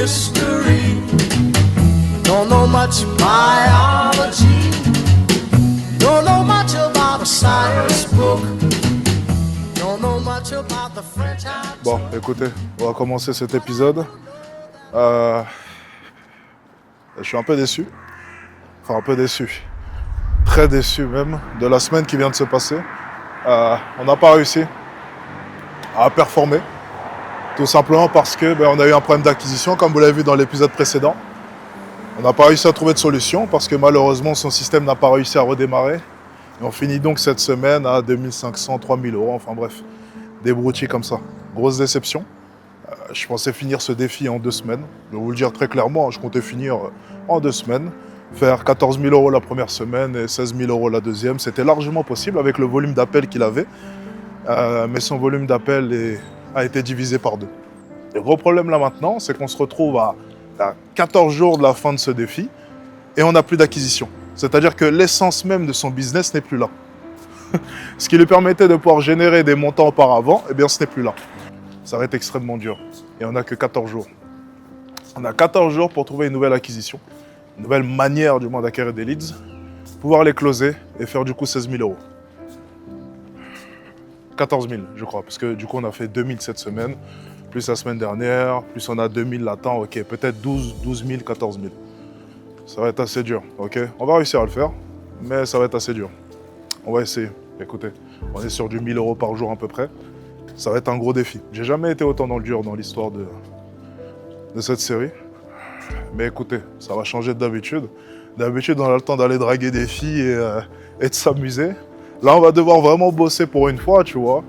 history. Don't know much biology. Don't know much about a science book. Don't know much about the French. Bon, écoutez, on va commencer cet épisode. Je suis un peu déçu. Enfin, un peu déçu. Très déçu même de la semaine qui vient de se passer. On n'a pas réussi à performer. Tout simplement parce que on a eu un problème d'acquisition, comme vous l'avez vu dans l'épisode précédent. On n'a pas réussi à trouver de solution parce que malheureusement son système n'a pas réussi à redémarrer. Et on finit donc cette semaine à 2500, 3000 euros, enfin bref, des broutilles comme ça. Grosse déception. Je pensais finir ce défi en 2 semaines. Je vais vous le dire très clairement, je comptais finir en 2 semaines. Faire 14 000 euros la première semaine et 16 000 euros la deuxième. C'était largement possible avec le volume d'appels qu'il avait. Mais son volume d'appels a été divisé par 2. Le gros problème là maintenant, c'est qu'on se retrouve à 14 jours de la fin de ce défi et on n'a plus d'acquisition. C'est-à-dire que l'essence même de son business n'est plus là. Ce qui lui permettait de pouvoir générer des montants auparavant, eh bien ce n'est plus là. Ça va être extrêmement dur. Et on n'a que 14 jours. On a 14 jours pour trouver une nouvelle acquisition, une nouvelle manière du moins d'acquérir des leads, pouvoir les closer et faire du coup 16 000 euros. 14 000 je crois, parce que du coup on a fait 2 000 cette semaine, plus la semaine dernière, plus on a 2 000 latents, ok, peut-être 12 000, 14 000. Ça va être assez dur, ok. On va réussir à le faire, mais ça va être assez dur. On va essayer, écoutez, on est sur du 1 000 euros par jour à peu près. Ça va être un gros défi. J'ai jamais été autant dans le dur dans l'histoire de cette série. Mais écoutez, ça va changer d'habitude. D'habitude, on a le temps d'aller draguer des filles et de s'amuser. Là, on va devoir vraiment bosser pour une fois, tu vois.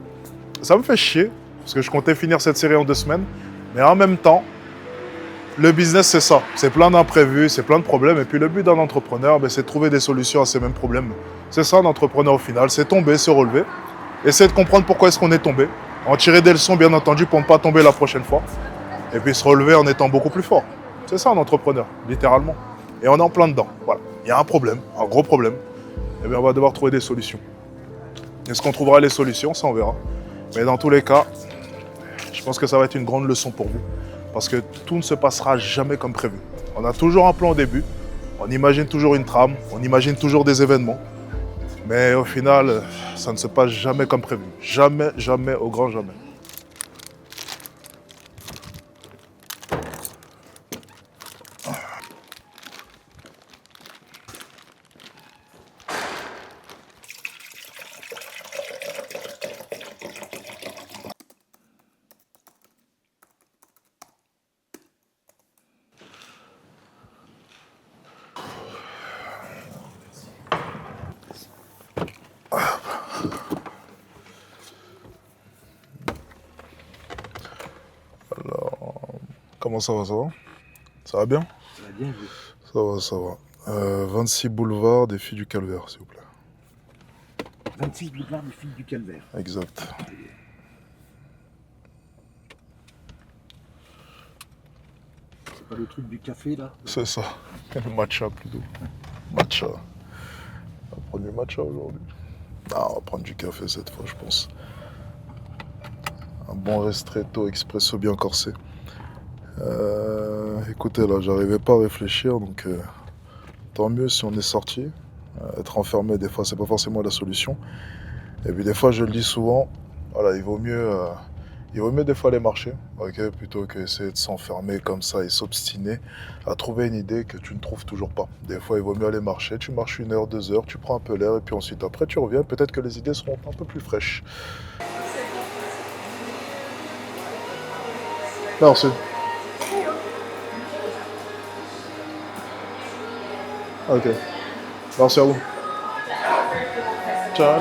Ça me fait chier, parce que je comptais finir cette série en 2 semaines. Mais en même temps, le business, c'est ça. C'est plein d'imprévus, c'est plein de problèmes. Et puis le but d'un entrepreneur, c'est de trouver des solutions à ces mêmes problèmes. C'est ça, un entrepreneur au final. C'est tomber, se relever. Essayer de comprendre pourquoi est-ce qu'on est tombé. En tirer des leçons, bien entendu, pour ne pas tomber la prochaine fois. Et puis se relever en étant beaucoup plus fort. C'est ça un entrepreneur, littéralement. Et on est en plein dedans. Voilà. Il y a un problème, un gros problème. Et bien on va devoir trouver des solutions. Est-ce qu'on trouvera les solutions? Ça, on verra. Mais dans tous les cas, je pense que ça va être une grande leçon pour vous. Parce que tout ne se passera jamais comme prévu. On a toujours un plan au début. On imagine toujours une trame. On imagine toujours des événements. Mais au final, ça ne se passe jamais comme prévu. Jamais, jamais, au grand jamais. Comment ça va, ça va? Ça va bien? Ça va bien, vous? Ça va, ça va. 26 boulevard des Filles du Calvaire, s'il vous plaît. 26 boulevard des Filles du Calvaire. Exact. C'est pas le truc du café, là? C'est ça. Matcha, plutôt. Matcha. On va prendre du matcha aujourd'hui. Ah, on va prendre du café cette fois, je pense. Un bon ristretto expresso bien corsé. Écoutez, là, j'arrivais pas à réfléchir, donc tant mieux si on est sorti. Être enfermé, des fois, c'est pas forcément la solution. Et puis des fois, je le dis souvent, voilà, il vaut mieux des fois aller marcher, ok, plutôt qu'essayer de s'enfermer comme ça et s'obstiner à trouver une idée que tu ne trouves toujours pas. Des fois, il vaut mieux aller marcher. Tu marches 1 heure, 2 heures, tu prends un peu l'air et puis ensuite après, tu reviens. Peut-être que les idées seront un peu plus fraîches. Merci. Ok. Merci à vous. Ciao.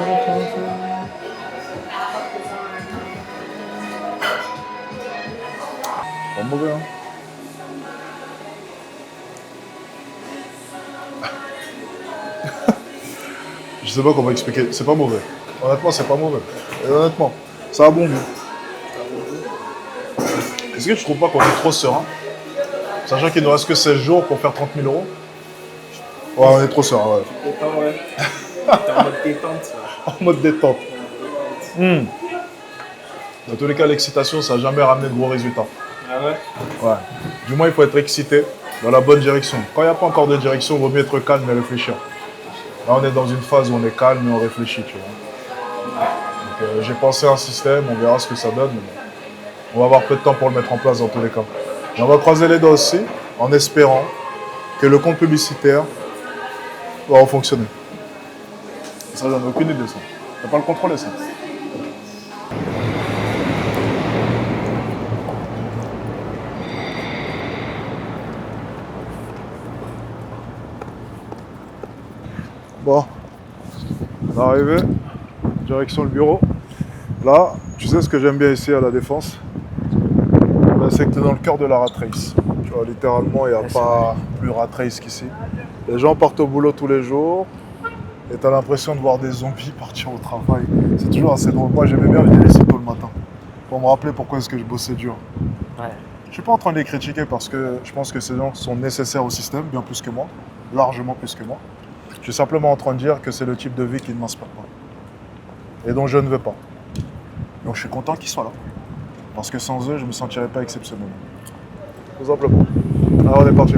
Pas mauvais, hein. Je sais pas comment expliquer. C'est pas mauvais. Honnêtement, c'est pas mauvais. Et honnêtement, ça a bon goût. Est-ce que tu trouves pas qu'on est trop serein? Sachant qu'il ne nous reste que 16 jours pour faire 30 000 euros. Ouais, on est trop serein, ouais. Détente, ouais. T'es en mode détente, ça. En mode détente. Dans tous les cas, l'excitation, ça n'a jamais ramené de gros résultats. Ah ouais? Ouais. Du moins, il faut être excité dans la bonne direction. Quand il n'y a pas encore de direction, il vaut mieux être calme et réfléchir. Là, on est dans une phase où on est calme et on réfléchit, tu vois. Donc, j'ai pensé à un système, on verra ce que ça donne. Mais bon, on va avoir peu de temps pour le mettre en place dans tous les cas. Et on va croiser les doigts aussi, en espérant que le compte publicitaire va fonctionner. Ça, j'en ai aucune idée, ça. On ne peut pas le contrôler, ça. Bon, on est arrivé, direction le bureau. Là, tu sais ce que j'aime bien ici à La Défense? Là, c'est que tu es dans le cœur de la rat race. Tu vois, littéralement, il n'y a pas plus rat race qu'ici. Les gens partent au boulot tous les jours et tu as l'impression de voir des zombies partir au travail. C'est toujours assez drôle. Moi, j'aimais bien venir ici tôt le matin pour me rappeler pourquoi est-ce que je bossais dur. Ouais. Je suis pas en train de les critiquer parce que je pense que ces gens sont nécessaires au système, bien plus que moi, largement plus que moi. Je suis simplement en train de dire que c'est le type de vie qui ne m'inspire pas et dont je ne veux pas. Donc je suis content qu'ils soient là. Parce que sans eux, je ne me sentirais pas exceptionnel. Tout simplement. Alors on est parti.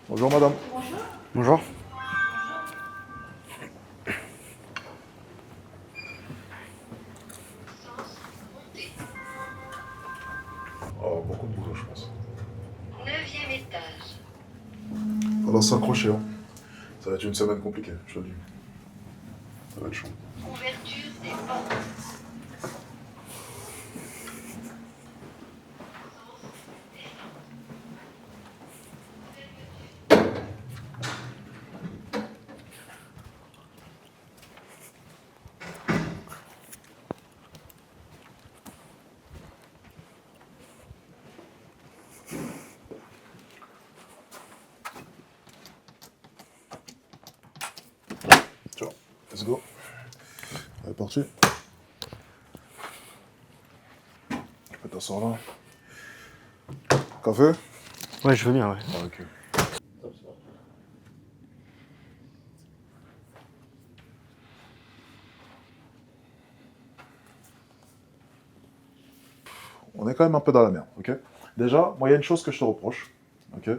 Bonjour madame. Bonjour. Oh, beaucoup de boulot, je pense. 9e étage. On va s'accrocher. Hein. Ça va être une semaine compliquée, je te le dis. Ça va être chaud. Ouverture des portes. Ciao. Let's go. On est parti. Tu peux t'asseoir là. Café? Ouais, je veux bien, ouais. Ah, ok. On est quand même un peu dans la merde, ok? Déjà, moi, il y a une chose que je te reproche, ok?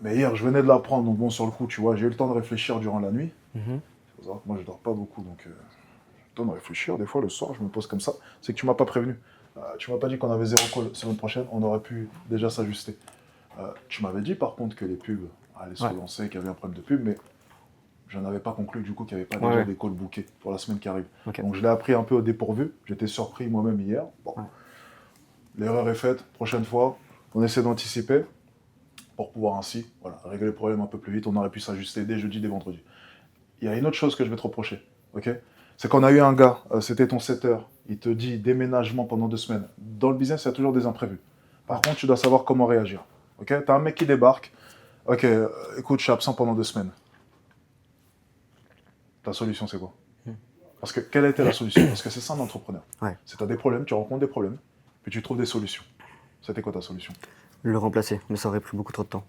Mais hier, je venais de l'apprendre, donc bon, sur le coup, tu vois, j'ai eu le temps de réfléchir durant la nuit. Faut savoir que moi, je dors pas beaucoup, donc j'ai le temps de réfléchir. Des fois, le soir, je me pose comme ça. C'est que tu m'as pas prévenu. Tu m'as pas dit qu'on avait 0 call semaine prochaine, on aurait pu déjà s'ajuster. Tu m'avais dit, par contre, que les pubs allaient se Ouais. relancer, qu'il y avait un problème de pub, mais je n'avais pas conclu, du coup, qu'il n'y avait pas Ouais, déjà ouais. des calls bookés pour la semaine qui arrive. Ok. Donc, je l'ai appris un peu au dépourvu. J'étais surpris moi-même hier. Bon. Ouais. L'erreur est faite. Prochaine fois, on essaie d'anticiper pour pouvoir ainsi régler le problème un peu plus vite. On aurait pu s'ajuster dès jeudi, dès vendredi. Il y a une autre chose que je vais te reprocher, ok? C'est qu'on a eu un gars, c'était ton setter, il te dit déménagement pendant 2 semaines. Dans le business, il y a toujours des imprévus. Par contre, tu dois savoir comment réagir, ok? T'as un mec qui débarque, ok, écoute, je suis absent pendant 2 semaines. Ta solution, c'est quoi? Parce que quelle a été la solution? Parce que c'est ça un entrepreneur. Ouais. C'est t'as des problèmes, tu rencontres des problèmes, puis tu trouves des solutions. C'était quoi ta solution? Le remplacer, mais ça aurait pris beaucoup trop de temps.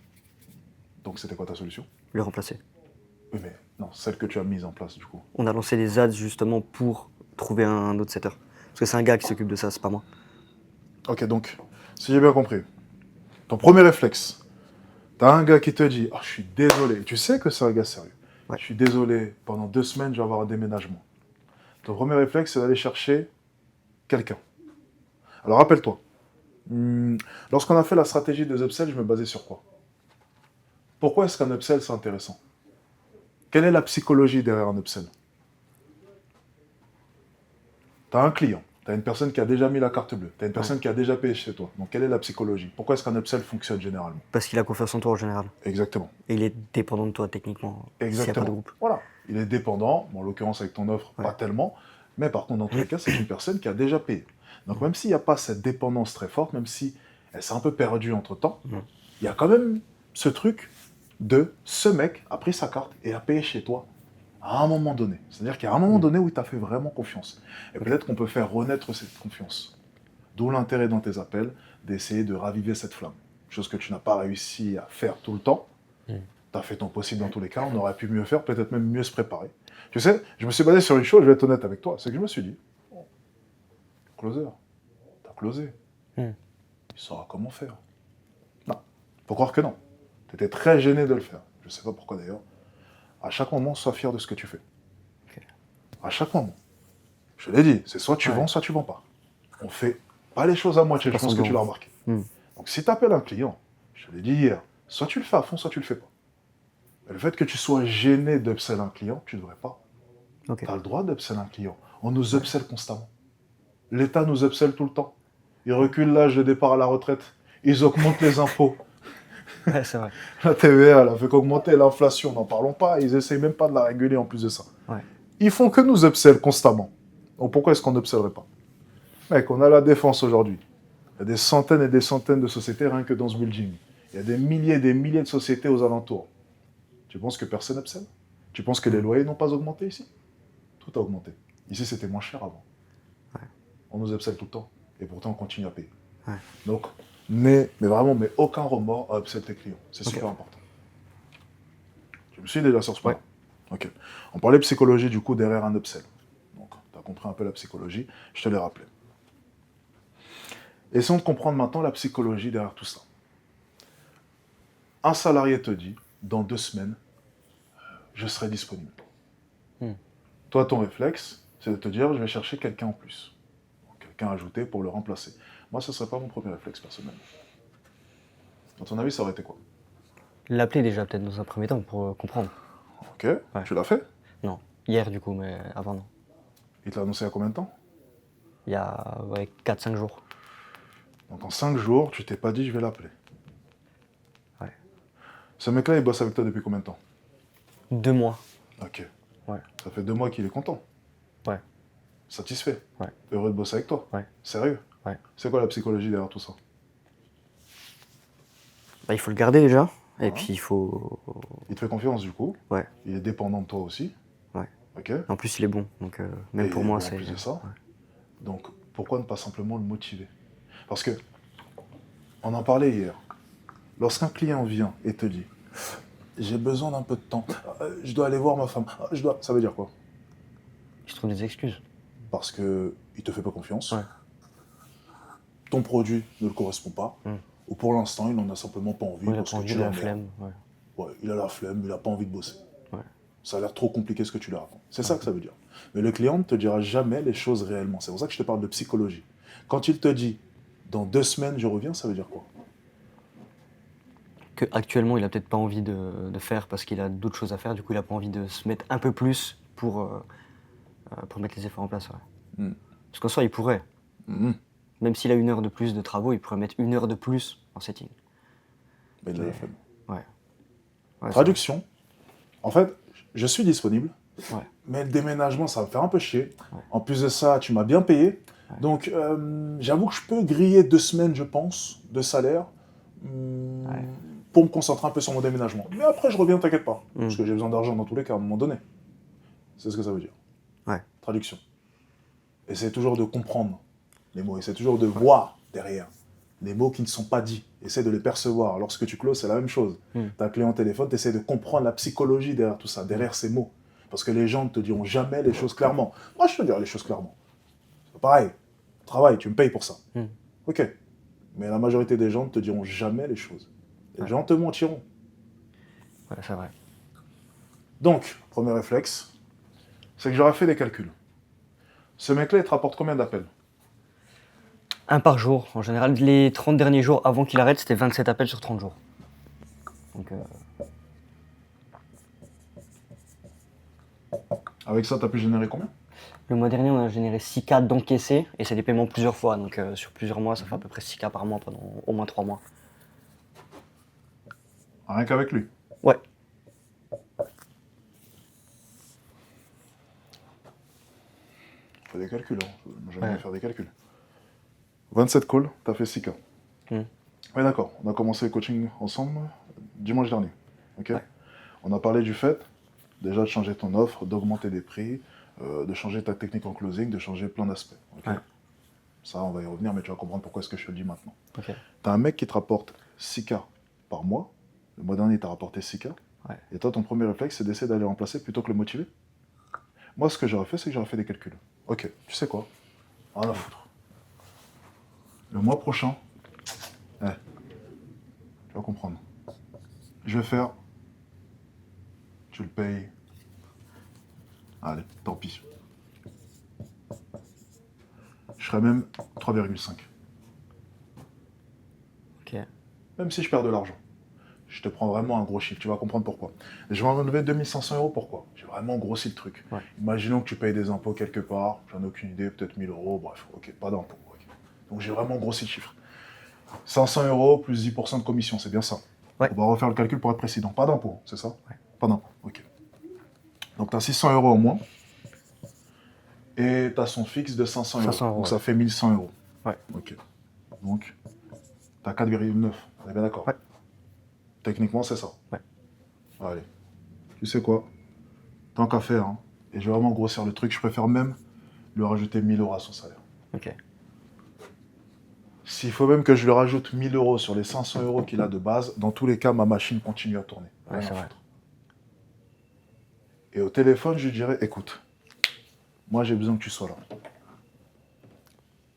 Donc c'était quoi ta solution? Le remplacer. Oui, mais non, celle que tu as mise en place, du coup. On a lancé des ads justement pour trouver un autre setter. Parce que c'est un gars qui s'occupe de ça, c'est pas moi. Ok, donc, si j'ai bien compris, ton premier réflexe, t'as un gars qui te dit « Ah, je suis désolé », tu sais que c'est un gars sérieux. Ouais. Je suis désolé, pendant 2 semaines, je vais avoir un déménagement. Ton premier réflexe, c'est d'aller chercher quelqu'un. Alors, rappelle-toi, lorsqu'on a fait la stratégie des upsells, je me basais sur quoi? Pourquoi est-ce qu'un upsell, c'est intéressant? Quelle est la psychologie derrière un upsell? Tu as un client, tu as une personne qui a déjà mis la carte bleue, tu as une personne qui a déjà payé chez toi. Donc, quelle est la psychologie? Pourquoi est-ce qu'un upsell fonctionne généralement? Parce qu'il a confiance en toi en général. Exactement. Et il est dépendant de toi techniquement. S'il n'y a pas de Exactement. groupe. Voilà. Il est dépendant, bon, en l'occurrence avec ton offre, Ouais. pas tellement, mais par contre, dans tous les cas, c'est une personne qui a déjà payé. Donc, même s'il n'y a pas cette dépendance très forte, même si elle s'est un peu perdue entre-temps, il y a quand même ce truc de ce mec a pris sa carte et a payé chez toi à un moment donné. C'est-à-dire qu'il y a un moment donné où il t'a fait vraiment confiance. Et peut-être qu'on peut faire renaître cette confiance. D'où l'intérêt dans tes appels d'essayer de raviver cette flamme. chose que tu n'as pas réussi à faire tout le temps. Tu as fait ton possible dans tous les cas, on aurait pu mieux faire, peut-être même mieux se préparer. Tu sais, je me suis basé sur une chose, je vais être honnête avec toi, c'est que je me suis dit, oh, closer, t'as closé, il saura comment faire. Non, faut croire que non. Tu étais très gêné de le faire, je sais pas pourquoi d'ailleurs. À chaque moment, sois fier de ce que tu fais. À chaque moment. Je l'ai dit, c'est soit tu vends, soit tu vends pas. On fait pas les choses à moitié, je pense que tu l'as remarqué. Donc si tu appelles un client, je te l'ai dit hier, soit tu le fais à fond, soit tu le fais pas. Mais le fait que tu sois gêné d'upsell un client, tu ne devrais pas. Ok. Tu as le droit d'upsell un client. On nous upsell constamment. L'État nous upsell tout le temps. Ils reculent l'âge de départ à la retraite. Ils augmentent les impôts. Ouais, c'est vrai. La TVA, elle a fait qu'augmenter l'inflation, n'en parlons pas. Ils essayent même pas de la réguler en plus de ça. Ouais. Ils font que nous upsell constamment. Donc pourquoi est-ce qu'on n'upsellerait pas? Mec, on a la défense aujourd'hui. Il y a des centaines et des centaines de sociétés rien que dans ce building. Il y a des milliers et des milliers de sociétés aux alentours. Tu penses que personne upsell? Tu penses que les loyers n'ont pas augmenté ici? Tout a augmenté. Ici, c'était moins cher avant. Ouais. On nous upsell tout le temps. Et pourtant, on continue à payer. Ouais. Donc, mais vraiment, mais aucun remords à upsell tes clients. C'est super important. Tu me suis déjà sur ce point? Ouais. Ok. On parlait psychologie, du coup, derrière un upsell. Donc, tu as compris un peu la psychologie. Je te l'ai rappelé. Essayons de comprendre maintenant la psychologie derrière tout ça. Un salarié te dit, dans 2 semaines, je serai disponible. Toi, ton réflexe, c'est de te dire, je vais chercher quelqu'un en plus. Quelqu'un ajouté pour le remplacer. Moi, ce ne serait pas mon premier réflexe, personnellement. À ton avis, ça aurait été quoi? L'appeler déjà, peut-être, dans un premier temps, pour comprendre. Ok, tu l'as fait? Non. Hier, du coup, mais avant, non. Il te l'a annoncé il y a combien de temps? Il y a 4-5 jours. Donc en 5 jours, tu t'es pas dit, je vais l'appeler. Ouais. Ce mec-là, il bosse avec toi depuis combien de temps? 2 mois. Ok. Ouais. Ça fait 2 mois qu'il est content. Ouais. Satisfait. Ouais. Heureux de bosser avec toi. Ouais. Sérieux. Ouais. C'est quoi la psychologie derrière tout ça? Bah, il faut le garder déjà. Et Ouais. puis, il faut... Il te fait confiance du coup. Ouais. Il est dépendant de toi aussi. Ouais. Ok. En plus, il est bon. Donc, même Et pour moi, en c'est... plus de ça. Ouais. Donc, pourquoi ne pas simplement le motiver? Parce que, on en parlait hier. Lorsqu'un client vient et te dit, j'ai besoin d'un peu de temps, je dois aller voir ma femme, ça veut dire quoi? Je trouve des excuses. Parce qu'il te fait pas confiance, Ouais. ton produit ne le correspond pas, ou pour l'instant, il n'en a simplement pas envie. Il a parce pas que envie tu de la l'emmerdes. flemme. Ouais. Ouais, il a la flemme, il n'a pas envie de bosser. Ouais. Ça a l'air trop compliqué ce que tu lui racontes. C'est ça que ça veut dire. Mais le client ne te dira jamais les choses réellement. C'est pour ça que je te parle de psychologie. Quand il te dit, dans 2 semaines, je reviens, ça veut dire quoi? Actuellement, il a peut-être pas envie de faire parce qu'il a d'autres choses à faire. Du coup, il a pas envie de se mettre un peu plus pour mettre les efforts en place. Ouais. Parce qu'en soi, il pourrait. Même s'il a 1 heure de plus de travaux, il pourrait mettre 1 heure de plus en setting. Mais il a la flemme. Ouais. Ouais, Traduction. En fait, je suis disponible, c'est vrai. Ouais. mais le déménagement, ça va me faire un peu chier. En plus de ça, tu m'as bien payé. Donc, j'avoue que je peux griller 2 semaines, je pense, de salaire pour me concentrer un peu sur mon déménagement. Mais après, je reviens, t'inquiète pas. Parce que j'ai besoin d'argent dans tous les cas, à un moment donné. C'est ce que ça veut dire. Ouais. Traduction. Essaie toujours de comprendre les mots. Essaie toujours de voir derrière les mots qui ne sont pas dits. Essaie de les percevoir. Lorsque tu closes, c'est la même chose. T'as un client au téléphone, tu essaies de comprendre la psychologie derrière tout ça, derrière ces mots. Parce que les gens ne te diront jamais les choses clairement. Moi, je te dirai les choses clairement. C'est pareil. Travail, tu me payes pour ça. Ok. Mais la majorité des gens ne te diront jamais les choses. Les gens te mentiront. Ouais, c'est vrai. Donc, premier réflexe, c'est que j'aurais fait des calculs. Ce mec-là, il te rapporte combien d'appels? 1 par jour. En général, les 30 derniers jours avant qu'il arrête, c'était 27 appels sur 30 jours. Donc, Avec ça, tu as pu générer combien? le mois dernier, on a généré 6K d'encaissés et c'est des paiements plusieurs fois. Donc, sur plusieurs mois, ça fait à peu près 6K par mois pendant au moins 3 mois. Rien qu'avec lui. Ouais. Fais des calculs, hein. J'aime bien faire des calculs. 27 calls, t'as fait 6K. Ouais, d'accord. On a commencé le coaching ensemble dimanche dernier. Ok. Ouais. On a parlé du fait, déjà, de changer ton offre, d'augmenter des prix, de changer ta technique en closing, de changer plein d'aspects. Ok. Ouais. Ça, on va y revenir, mais tu vas comprendre pourquoi est-ce que je te le dis maintenant. Ok. Tu as un mec qui te rapporte 6K par mois. Le mois dernier, il t'a rapporté 6K. Ouais. Et toi, ton premier réflexe, c'est d'essayer d'aller le remplacer plutôt que le motiver. Moi, ce que j'aurais fait, c'est que j'aurais fait des calculs. Ok, tu sais quoi? Rien à foutre. Le mois prochain, tu vas comprendre. Je vais faire. Tu le payes. Allez, tant pis. Je ferais même 3,5. Ok. Même si je perds de l'argent. Je te prends vraiment un gros chiffre, tu vas comprendre pourquoi. Je vais enlever 2500 euros, pourquoi? J'ai vraiment grossi le truc. Ouais. Imaginons que tu payes des impôts quelque part, j'en ai aucune idée, peut-être 1000 euros, bref, ok, pas d'impôts. Ok. Donc j'ai vraiment grossi le chiffre. 500 euros plus 10% de commission, c'est bien ça. Ouais. On va refaire le calcul pour être précis. Donc pas d'impôts, c'est ça? Ouais. Pas d'impôts, ok. Donc tu as 600 euros au moins, et tu as son fixe de 500 euros. 500 euros, Donc ouais. ça fait 1100 euros. Ouais. Ok. Donc tu as 4,9, on est bien d'accord? Ouais. Techniquement, c'est ça. Ouais. Allez. Tu sais quoi? Tant qu'à faire, hein, et je vais vraiment grossir le truc, je préfère même lui rajouter 1000 euros à son salaire. Ok. S'il faut même que je lui rajoute 1000 euros sur les 500 euros qu'il a de base, dans tous les cas, ma machine continue à tourner. Ouais, Rien c'est à vrai. foutre. Et au téléphone, je lui dirais, écoute, moi j'ai besoin que tu sois là.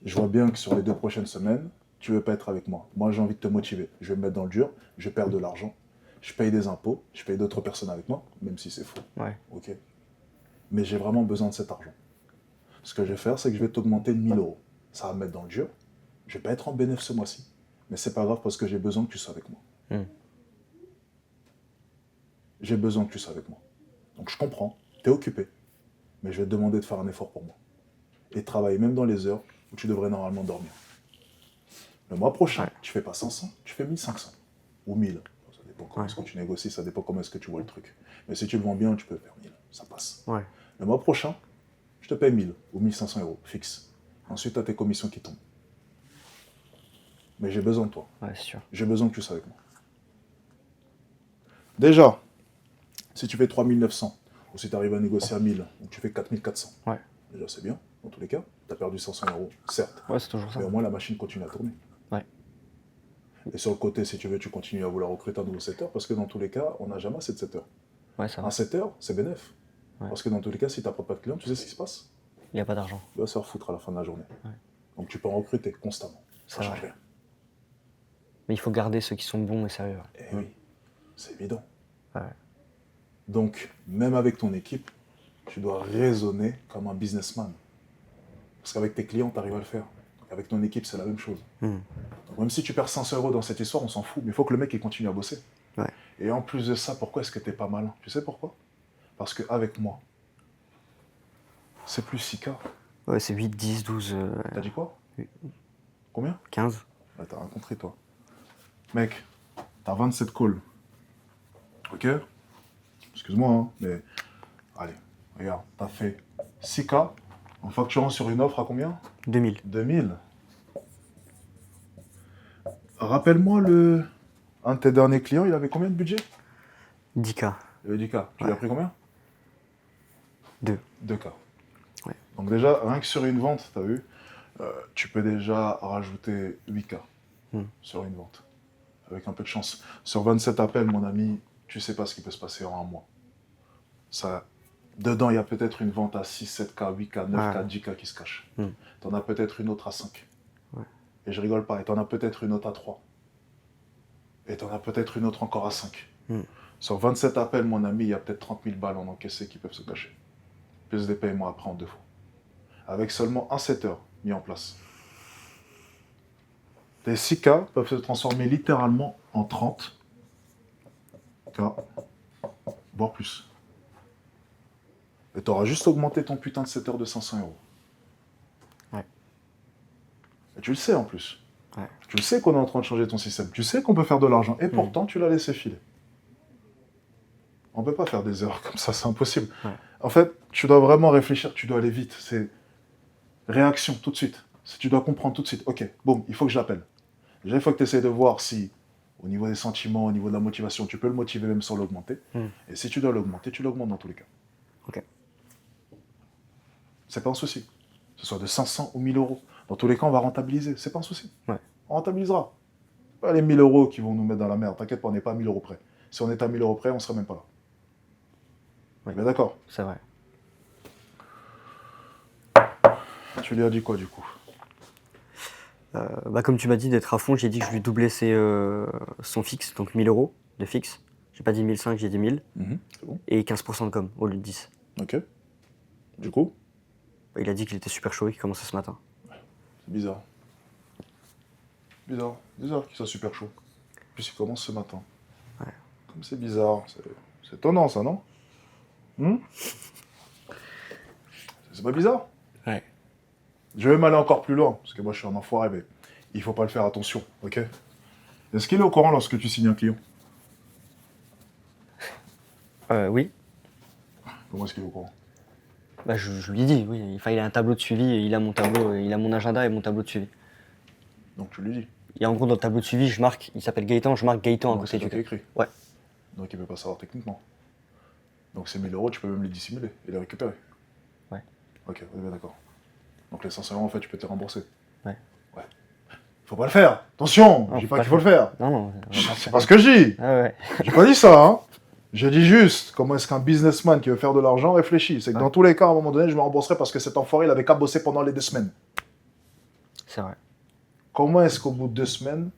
Je vois bien que sur les 2 prochaines semaines, tu veux pas être avec moi. Moi, j'ai envie de te motiver. Je vais me mettre dans le dur, je perds de l'argent, je paye des impôts, je paye d'autres personnes avec moi, même si c'est faux. Ouais. Ok. Mais j'ai vraiment besoin de cet argent. Ce que je vais faire, c'est que je vais t'augmenter de 1000 euros. Ça va me mettre dans le dur. Je vais pas être en bénéfice ce mois-ci. Mais c'est pas grave parce que j'ai besoin que tu sois avec moi. J'ai besoin que tu sois avec moi. Donc je comprends, tu es occupé. Mais je vais te demander de faire un effort pour moi. Et de travailler même dans les heures où tu devrais normalement dormir. Le mois prochain, tu fais pas 500, tu fais 1500. Ou 1000. Ça dépend comment est-ce que tu négocies, ça dépend comment est-ce que tu vois le truc. Mais si tu le vends bien, tu peux faire 1000. Ça passe. Ouais. Le mois prochain, je te paye 1000 ou 1500 euros, fixe. Ensuite, tu as tes commissions qui tombent. Mais j'ai besoin de toi. Ouais, c'est sûr. J'ai besoin que tu sois avec moi. Déjà, si tu fais 3900, ou si tu arrives à négocier à 1000, ou tu fais 4400, Ouais. déjà c'est bien, dans tous les cas. Tu as perdu 500 euros, certes. Ouais, c'est toujours ça. Mais au moins la machine continue à tourner. Ouais. Et sur le côté, si tu veux, tu continues à vouloir recruter un nouveau setter, parce que dans tous les cas, on n'a jamais assez de setters. Ouais, ça va. Un setter, c'est bénéf. Ouais. Parce que dans tous les cas, si tu n'apprends pas de clients, tu sais ce qui se passe? Il n'y a pas d'argent. Tu vas se faire foutre à la fin de la journée. Ouais. Donc tu peux en recruter constamment. Ça C'est change vrai. rien. Mais il faut garder ceux qui sont bons et sérieux. Eh oui, c'est évident. Ouais. Donc, même avec ton équipe, tu dois raisonner comme un businessman. Parce qu'avec tes clients, tu arrives à le faire. Avec ton équipe, c'est la même chose. Donc, même si tu perds 500 euros dans cette histoire, on s'en fout. Mais il faut que le mec il continue à bosser. Ouais. Et en plus de ça, pourquoi est-ce que tu n'es pas malin? Tu sais pourquoi? Parce qu'avec moi, c'est plus 6K. Ouais, c'est 8, 10, 12, T'as dit quoi? Oui. Combien? 15. Bah, t'as rencontré toi. Mec, t'as 27 calls. Ok? Excuse-moi, hein, mais. Allez, regarde, t'as fait 6K en facturant sur une offre à combien? 2000. 2000. Rappelle-moi un de tes derniers clients, il avait combien de budget? 10K. Il avait 10K. Tu lui as pris combien? 2. 2K. Ouais. Donc déjà, rien que sur une vente, t'as vu, tu peux déjà rajouter 8K sur une vente. Avec un peu de chance. Sur 27 appels, mon ami, tu sais pas ce qui peut se passer en un mois. Ça, dedans, il y a peut-être une vente à 6, 7K, 8K, 9K, 10K qui se cache. T'en as peut-être une autre à 5. Ouais. Et je rigole pas. Et t'en as peut-être une autre à 3. Et t'en as peut-être une autre encore à 5. Sur 27 appels, mon ami, il y a peut-être 30 000 balles en encaissé qui peuvent se cacher. Plus des paiements après en 2 fois. Avec seulement un setter mis en place. Tes 6K peuvent se transformer littéralement en 30K, voire plus. Et tu auras juste augmenté ton putain de setter de 500 euros. Ouais. Et tu le sais en plus. Ouais. Tu le sais qu'on est en train de changer ton système. Tu sais qu'on peut faire de l'argent. Et pourtant, tu l'as laissé filer. On ne peut pas faire des erreurs comme ça, c'est impossible. Ouais. En fait, tu dois vraiment réfléchir, tu dois aller vite. C'est réaction tout de suite. Si tu dois comprendre tout de suite, ok, boum, il faut que je l'appelle. Déjà, il faut que tu essaies de voir si, au niveau des sentiments, au niveau de la motivation, tu peux le motiver même sans l'augmenter. Et si tu dois l'augmenter, tu l'augmentes dans tous les cas. Ok. C'est pas un souci. Que ce soit de 500 ou 1000 euros. Dans tous les cas, on va rentabiliser. C'est pas un souci. Ouais. On rentabilisera. Pas les 1000 euros qui vont nous mettre dans la merde. T'inquiète pas, on n'est pas à 1000 euros près. Si on était à 1000 euros près, on serait même pas là. Ouais. Mais d'accord. C'est vrai. Tu lui as dit quoi du coup? Comme tu m'as dit d'être à fond, j'ai dit que je lui doublais son fixe, donc 1000 euros de fixe. J'ai pas dit 1500, j'ai dit 1000. C'est bon. Et 15% de com au lieu de 10. Ok. Du coup, Il a dit qu'il était super chaud et qu'il commençait ce matin. c'est bizarre. Bizarre qu'il soit super chaud. En plus, il commence ce matin. Ouais. Comme c'est bizarre. C'est étonnant ça, non? C'est pas bizarre? Ouais. Je vais m'aller encore plus loin, parce que moi je suis un enfoiré, mais il faut pas le faire, attention, ok? Est-ce qu'il est au courant lorsque tu signes un client? Oui. Comment est-ce qu'il est au courant? Je lui ai dit, oui. Il a un tableau de suivi, et il a mon tableau, il a mon agenda et mon tableau de suivi. Donc tu lui dis. Et en gros, dans le tableau de suivi, je marque, il s'appelle Gaëtan, je marque Gaëtan à Donc, côté c'est du toi qui gars. écrit. Ouais. Donc il peut pas savoir techniquement. Donc ces 1000 euros, tu peux même les dissimuler et les récupérer. Ouais. Ok, on est bien d'accord. Donc les 500 euros, en fait, tu peux te les rembourser. Ouais. Faut pas le faire. Attention, Non, je dis faut pas pas qu'il faut le faire. Non, non. C'est pas ce que je dis. Ah ouais. J'ai pas dit ça, hein. J'ai dit juste comment est-ce qu'un businessman qui veut faire de l'argent réfléchit. C'est que dans tous les cas, à un moment donné, je me rembourserai parce que cet enfoiré, il avait qu'à bosser pendant les 2 semaines. C'est vrai. Comment est-ce qu'au bout de 2 semaines,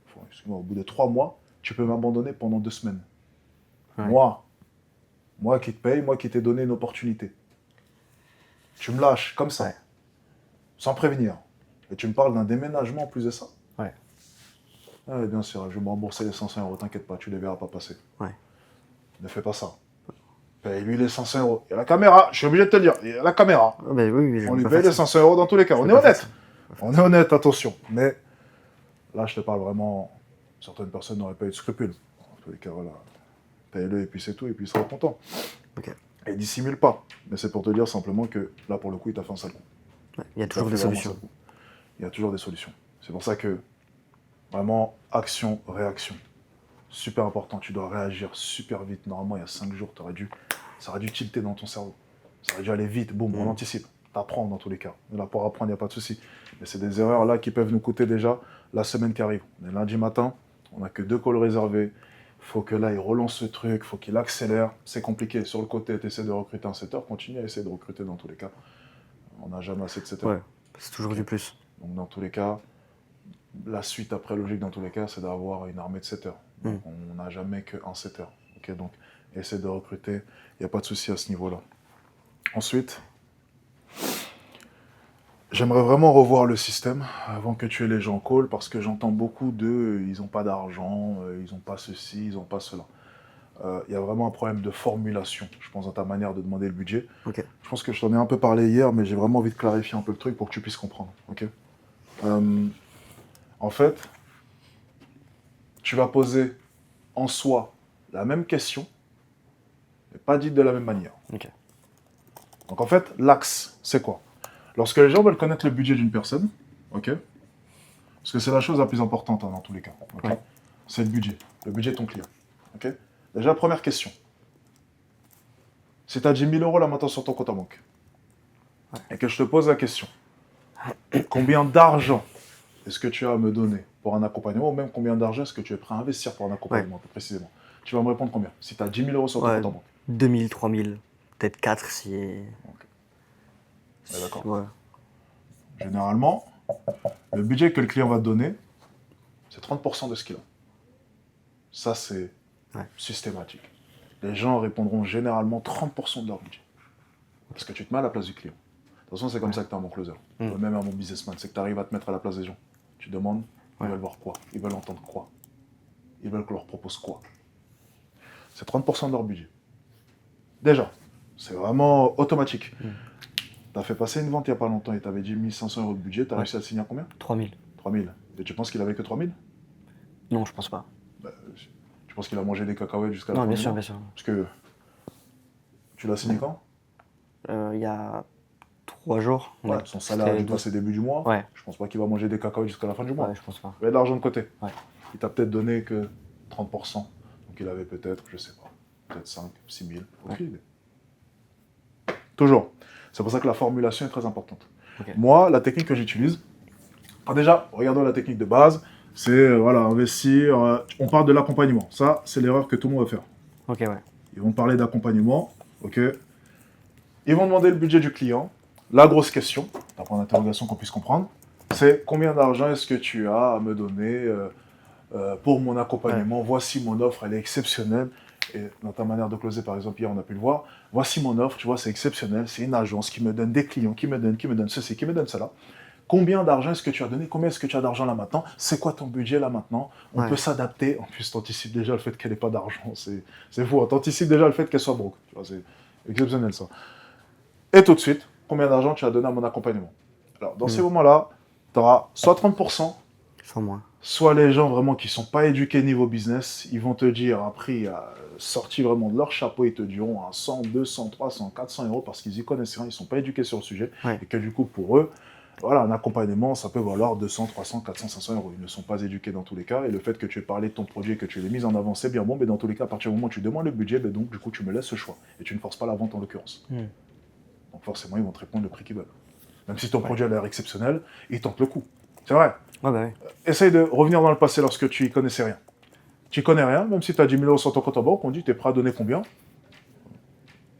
enfin, excuse-moi, au bout de 3 mois, tu peux m'abandonner pendant 2 semaines? Ouais. Moi qui te paye, moi qui t'ai donné une opportunité. Tu me lâches comme ça, Ouais. sans prévenir. Et tu me parles d'un déménagement en plus de ça? Ouais. Ouais, bien sûr, je vais me rembourser les 500 euros, t'inquiète pas, tu les verras pas passer. Ouais. Ne fais pas ça. Paye-lui les 500 euros. Il y a la caméra, je suis obligé de te le dire, il y a la caméra. Ah bah oui, je On vais lui pas paye faire les ça. 500 euros dans tous les cas. On vais est pas faire honnête. On est honnête, attention. Mais là, je te parle vraiment. Certaines personnes n'auraient pas eu de scrupules. En tous les cas, voilà. Paye-le et puis c'est tout, et puis il sera content. Ok. Et dissimule pas. Mais c'est pour te dire simplement que là, pour le coup, il t'a fait un sale coup. Ouais, il y a Il t'a toujours fait des vraiment un solutions. sale coup. Il y a toujours des solutions. C'est pour ça que vraiment, action, réaction. Super important. Tu dois réagir super vite. Normalement, il y a 5 jours, ça aurait dû tilter dans ton cerveau. Ça aurait dû aller vite. Boum, on anticipe. T'apprends dans tous les cas. Là, pour apprendre, il n'y a pas de souci. Mais c'est des erreurs là qui peuvent nous coûter déjà la semaine qui arrive. On est lundi matin, on n'a que 2 calls réservés. Faut que là, il relance ce truc, faut qu'il accélère. C'est compliqué. Sur le côté, tu essaies de recruter un setter, continue à essayer de recruter dans tous les cas. On n'a jamais assez de setters. Ouais, c'est toujours du plus. Donc dans tous les cas, la suite après logique dans tous les cas, c'est d'avoir une armée de setters. Donc, on n'a jamais qu'un setter. Okay, donc essaie de recruter, il n'y a pas de souci à ce niveau-là. Ensuite, j'aimerais vraiment revoir le système avant que tu aies les gens call, parce que j'entends beaucoup de ils n'ont pas d'argent, ils n'ont pas ceci, ils n'ont pas cela. Il y a vraiment un problème de formulation, je pense, dans ta manière de demander le budget. Ok. Je pense que je t'en ai un peu parlé hier, mais j'ai vraiment envie de clarifier un peu le truc pour que tu puisses comprendre. Okay, en fait, tu vas poser en soi la même question, mais pas dite de la même manière. Ok. Donc en fait, l'axe, c'est quoi? Lorsque les gens veulent connaître le budget d'une personne, ok, parce que c'est la chose la plus importante hein, dans tous les cas, ok, Ouais. c'est le budget de ton client. Ok. Déjà, première question. Si tu as 10 000 euros là maintenant sur ton compte en banque, et que je te pose la question, combien d'argent est-ce que tu as à me donner pour un accompagnement, ou même combien d'argent est-ce que tu es prêt à investir pour un accompagnement, plus précisément? Tu vas me répondre combien? Si tu as 10 000 euros sur ton Ouais, compte en banque. 2000, 3000, peut-être 4 si... Ouais, d'accord. Ouais. Généralement, le budget que le client va te donner, c'est 30% de ce qu'il a. Ça, c'est systématique. Les gens répondront généralement 30% de leur budget. Parce que tu te mets à la place du client. De toute façon, c'est comme ça que tu es un bon closer. Même un bon businessman, c'est que tu arrives à te mettre à la place des gens. Tu demandes, ils veulent voir quoi? Ils veulent entendre quoi? Ils veulent qu'on leur propose quoi? C'est 30% de leur budget. Déjà, c'est vraiment automatique. Tu as fait passer une vente il n'y a pas longtemps et tu avais dit 1500 euros de budget, tu as réussi à signer à combien? 3000. 3000. Et tu penses qu'il avait que 3000? Non, je pense pas. Tu penses qu'il a mangé des cacahuètes jusqu'à la Non, fin bien du sûr, mois? bien sûr. Parce que tu l'as signé quand? Il y a 3 jours. Ouais, son salaire a dû 12. passer début du mois. Ouais. Je pense pas qu'il va manger des cacahuètes jusqu'à la fin du mois. Ouais, je pense pas. Il y a de l'argent de côté. Ouais. Il t'a peut-être donné que 30%. Donc il avait peut-être, je sais pas, peut-être 5, 6 000. Aucune idée. Toujours. C'est pour ça que la formulation est très importante. Ok. Moi, la technique que j'utilise, déjà, regardons la technique de base, c'est voilà, investir, on parle de l'accompagnement. Ça, c'est l'erreur que tout le monde va faire. Ok, ouais. Ils vont te parler d'accompagnement, ok. Ils vont demander le budget du client. La grosse question, d'un point d'interrogation qu'on puisse comprendre, c'est combien d'argent est-ce que tu as à me donner pour mon accompagnement. Voici mon offre, elle est exceptionnelle. Et dans ta manière de closer, par exemple, hier, on a pu le voir. Voici mon offre, tu vois, c'est exceptionnel. C'est une agence qui me donne des clients, qui me donne ceci, qui me donne cela. Combien d'argent est-ce que tu as donné? Combien est-ce que tu as d'argent là maintenant? C'est quoi ton budget là maintenant? On Ouais. peut s'adapter. En plus, t'anticipes déjà le fait qu'elle n'ait pas d'argent. C'est fou. T'anticipes déjà le fait qu'elle soit broke. Tu vois, c'est exceptionnel ça. Et tout de suite, combien d'argent tu as donné à mon accompagnement? Alors, dans ces moments-là, tu auras soit 30%, Sans moins. soit les gens vraiment qui ne sont pas éduqués niveau business, ils vont te dire un prix sorti vraiment de leur chapeau, ils te diront à 100, 200, 300, 400 euros parce qu'ils y connaissent rien, ils ne sont pas éduqués sur le sujet. Ouais. Et que du coup, pour eux, voilà, un accompagnement, ça peut valoir 200, 300, 400, 500 euros. Ils ne sont pas éduqués dans tous les cas. Et le fait que tu aies parlé de ton projet, que tu l'aies mis en avant, c'est bien bon. Mais dans tous les cas, à partir du moment où tu demandes le budget, ben donc du coup, tu me laisses ce choix. Et tu ne forces pas la vente en l'occurrence. Donc forcément, ils vont te répondre le prix qu'ils veulent. Même si ton produit a l'air exceptionnel, ils tentent le coup. C'est vrai. Ouais, bah ouais. Essaye de revenir dans le passé lorsque tu y connaissais rien. Tu y connais rien, même si tu as 10 000 euros sur ton compte en banque, on dit tu es prêt à donner combien?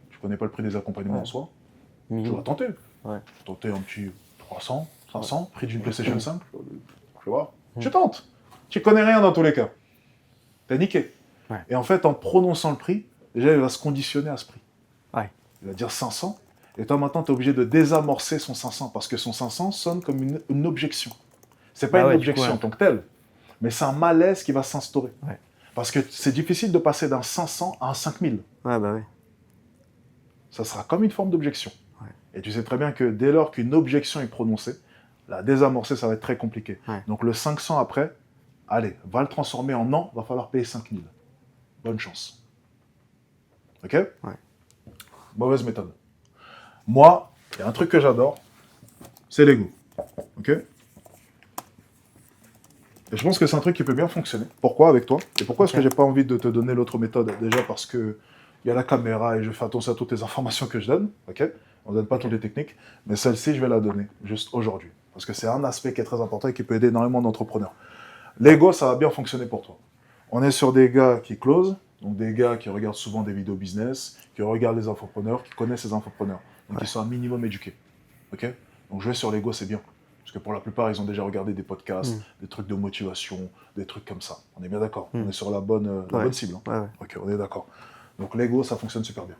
Tu connais pas le prix des accompagnements en soi. Tu vas tenter. Ouais. Tenter un petit 300, 500, prix d'une PlayStation 5. Tu vois. Tu tentes. Tu connais rien dans tous les cas. T'es niqué. Ouais. Et en fait, en prononçant le prix, déjà il va se conditionner à ce prix. Ouais. Il va dire 500. Et toi maintenant, tu es obligé de désamorcer son 500 parce que son 500 sonne comme une objection. C'est pas Bah une ouais, objection du coup, en tant que telle, mais c'est un malaise qui va s'instaurer. Ouais. Parce que c'est difficile de passer d'un 500 à un 5000. Ouais, bah ouais. Ça sera comme une forme d'objection. Ouais. Et tu sais très bien que dès lors qu'une objection est prononcée, la désamorcer, ça va être très compliqué. Ouais. Donc le 500 après, allez, va le transformer en non, va falloir payer 5000. Bonne chance. Ok? Ouais. Mauvaise méthode. Moi, il y a un truc que j'adore, c'est l'ego. Ok? Et je pense que c'est un truc qui peut bien fonctionner. Pourquoi avec toi? Et pourquoi est-ce que j'ai pas envie de te donner l'autre méthode? Déjà parce que il y a la caméra et je fais attention à toutes les informations que je donne. Ok? On ne donne pas toutes les techniques, mais celle-ci, je vais la donner juste aujourd'hui. Parce que c'est un aspect qui est très important et qui peut aider énormément d'entrepreneurs. L'ego, ça va bien fonctionner pour toi. On est sur des gars qui closent, donc des gars qui regardent souvent des vidéos business, qui regardent les infopreneurs, qui connaissent les infopreneurs, donc qui sont un minimum éduqués. Ok? Donc jouer sur l'ego, c'est bien. Parce que pour la plupart, ils ont déjà regardé des podcasts, des trucs de motivation, des trucs comme ça. On est bien d'accord. On est sur la bonne cible. Hein. Ouais, ouais. Ok, on est d'accord. Donc l'ego, ça fonctionne super bien.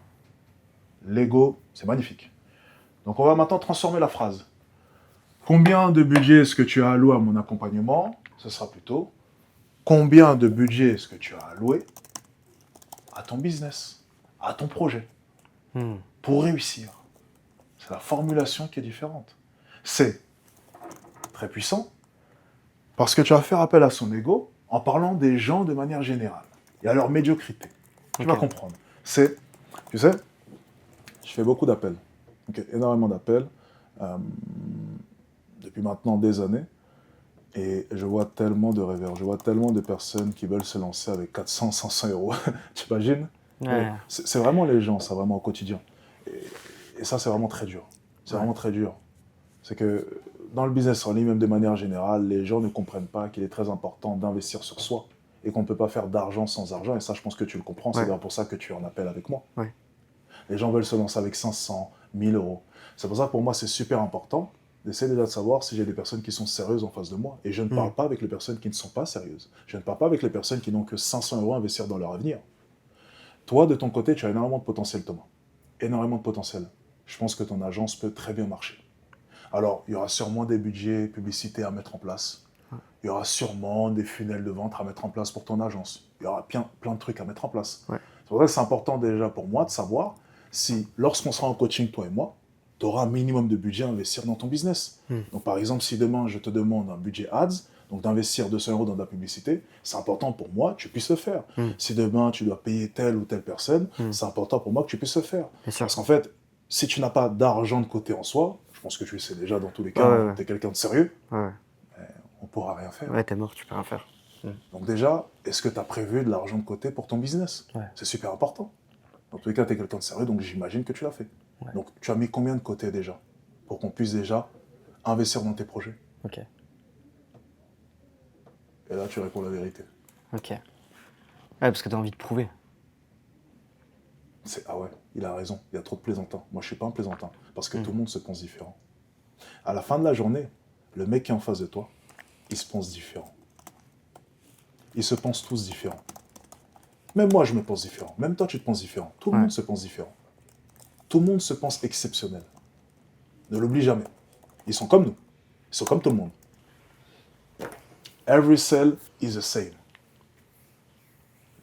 L'ego, c'est magnifique. Donc on va maintenant transformer la phrase. Combien de budget est-ce que tu as alloué à mon accompagnement? Ce sera plutôt combien de budget est-ce que tu as alloué à ton business, à ton projet, pour réussir. C'est la formulation qui est différente. C'est très puissant parce que tu vas faire appel à son ego en parlant des gens de manière générale et à leur médiocrité. Tu vas comprendre. C'est, tu sais, je fais beaucoup d'appels, énormément d'appels, depuis maintenant des années, et je vois tellement de rêveurs, je vois tellement de personnes qui veulent se lancer avec 400, 500 euros. Tu imagines? Ouais. C'est vraiment les gens, ça, vraiment au quotidien. Et ça, c'est vraiment très dur. C'est vraiment très dur. C'est que dans le business en ligne, même de manière générale, les gens ne comprennent pas qu'il est très important d'investir sur soi et qu'on ne peut pas faire d'argent sans argent. Et ça, je pense que tu le comprends. C'est d'ailleurs pour ça que tu en appelles avec moi. Ouais. Les gens veulent se lancer avec 500, 1000 euros. C'est pour ça que pour moi, c'est super important d'essayer déjà de savoir si j'ai des personnes qui sont sérieuses en face de moi. Et je ne parle pas avec les personnes qui ne sont pas sérieuses. Je ne parle pas avec les personnes qui n'ont que 500 euros à investir dans leur avenir. Toi, de ton côté, tu as énormément de potentiel, Thomas. Énormément de potentiel. Je pense que ton agence peut très bien marcher. Alors, il y aura sûrement des budgets publicités à mettre en place. Il y aura sûrement des funnels de vente à mettre en place pour ton agence. Il y aura plein de trucs à mettre en place. Ouais. C'est pour ça que c'est important déjà pour moi de savoir si, lorsqu'on sera en coaching, toi et moi, tu auras un minimum de budget à investir dans ton business. Donc, par exemple, si demain, je te demande un budget ads, donc d'investir 200 euros dans de la publicité, c'est important pour moi que tu puisses le faire. Si demain, tu dois payer telle ou telle personne, c'est important pour moi que tu puisses le faire. Bien sûr. Parce qu'en fait, si tu n'as pas d'argent de côté en soi, je pense que tu le sais déjà dans tous les cas, Ouais. tu es quelqu'un de sérieux, Ouais, on ne pourra rien faire. ouais, t'es mort, tu peux rien faire. Donc déjà, est-ce que tu as prévu de l'argent de côté pour ton business? Ouais. C'est super important. Dans tous les cas, tu es quelqu'un de sérieux, donc j'imagine que tu l'as fait. Ouais. Donc tu as mis combien de côté déjà? Pour qu'on puisse déjà investir dans tes projets. Ok. Et là, tu réponds la vérité. Ok. Ouais, parce que t'as envie de prouver. Ah ouais, il a raison, il y a trop de plaisantins. Moi, je suis pas un plaisantin, parce que tout le monde se pense différent. À la fin de la journée, le mec qui est en face de toi, il se pense différent. Ils se pensent tous différents. Même moi, je me pense différent. Même toi, tu te penses différent. Tout le monde se pense différent. Tout le monde se pense exceptionnel. Ne l'oublie jamais. Ils sont comme nous. Ils sont comme tout le monde. Every cell is the same.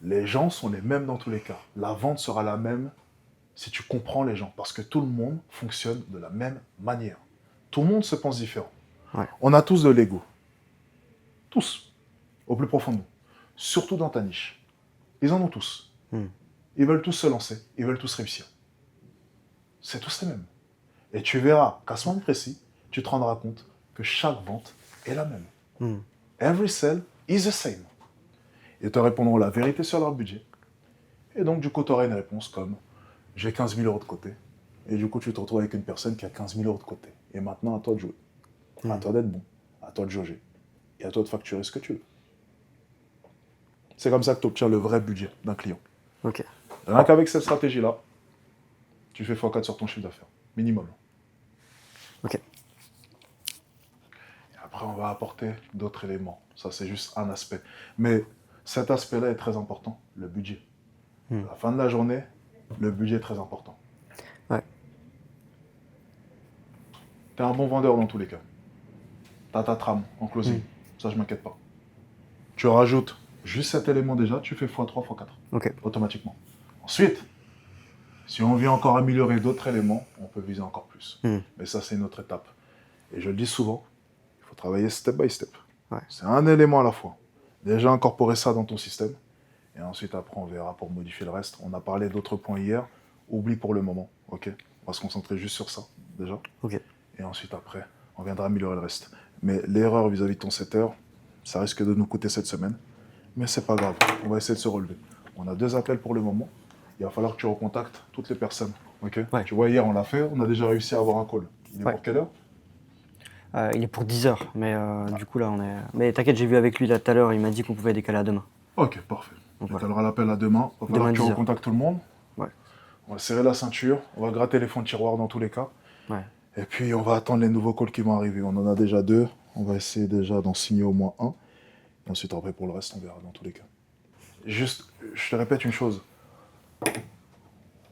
Les gens sont les mêmes dans tous les cas. La vente sera la même si tu comprends les gens. Parce que tout le monde fonctionne de la même manière. Tout le monde se pense différent. Ouais. On a tous de l'ego. Tous. Au plus profond de nous. Surtout dans ta niche. Ils en ont tous. Ils veulent tous se lancer. Ils veulent tous réussir. C'est tous les mêmes. Et tu verras qu'à ce moment précis, tu te rendras compte que chaque vente est la même. Every sale is the same. Ils te répondront la vérité sur leur budget. Et donc, du coup, tu auras une réponse comme « J'ai 15 000 € de côté ». Et du coup, tu te retrouves avec une personne qui a 15 000 € de côté. Et maintenant, à toi de jouer. À toi d'être bon. À toi de jauger. Et à toi de facturer ce que tu veux. C'est comme ça que tu obtiens le vrai budget d'un client. Ok. Rien qu'avec cette stratégie-là, tu fais x4 sur ton chiffre d'affaires. Minimum. Ok. Et après, on va apporter d'autres éléments. Ça, c'est juste un aspect. Mais cet aspect-là est très important, le budget. À la fin de la journée, le budget est très important. Ouais. Tu es un bon vendeur dans tous les cas. Tu as ta trame en closing. Ça, je m'inquiète pas. Tu rajoutes juste cet élément déjà, tu fais x3, x4. Ok. Automatiquement. Ensuite, si on vient encore améliorer d'autres éléments, on peut viser encore plus. Mais ça, c'est une autre étape. Et je le dis souvent, il faut travailler step by step. Ouais. C'est un élément à la fois. Déjà incorporer ça dans ton système. Et ensuite, après, on verra pour modifier le reste. On a parlé d'autres points hier. Oublie pour le moment. Ok. On va se concentrer juste sur ça, déjà. Ok. Et ensuite, après, on viendra améliorer le reste. Mais l'erreur vis-à-vis de ton setter, ça risque de nous coûter cette semaine. Mais c'est pas grave. On va essayer de se relever. On a 2 appels pour le moment. Il va falloir que tu recontactes toutes les personnes. Ok. Ouais. Tu vois, hier, on l'a fait. On a déjà réussi à avoir un call. Il est Ouais. pour quelle heure? Il est pour 10 h, mais du coup là on est... Mais t'inquiète, j'ai vu avec lui là tout à l'heure, il m'a dit qu'on pouvait décaler à demain. Ok, parfait. On Donc, décalera l'appel à demain. Il va falloir Demain, que tu 10 heures. recontactes tout le monde. Ouais. On va serrer la ceinture. On va gratter les fonds de tiroir dans tous les cas. Ouais. Et puis, on va attendre les nouveaux calls qui vont arriver. On en a déjà 2. On va essayer déjà d'en signer au moins 1. Et ensuite, après, pour le reste, on verra dans tous les cas. Juste, je te répète une chose.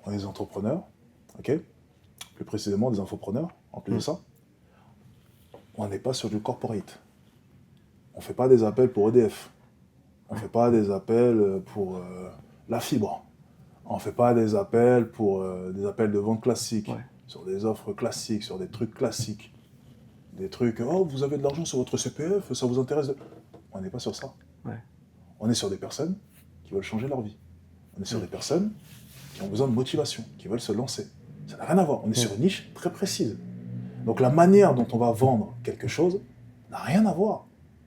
On est des entrepreneurs, ok? Plus précisément, des infopreneurs, en plus de ça. On n'est pas sur du corporate. On ne fait pas des appels pour EDF. On ne fait pas des appels pour la fibre. On ne fait pas des appels pour des appels de vente classiques, sur des offres classiques, sur des trucs classiques. Des trucs, oh, vous avez de l'argent sur votre CPF, ça vous intéresse de... On n'est pas sur ça. Ouais. On est sur des personnes qui veulent changer leur vie. On est sur des personnes qui ont besoin de motivation, qui veulent se lancer. Ça n'a rien à voir. On est sur une niche très précise. Donc la manière dont on va vendre quelque chose n'a rien à voir.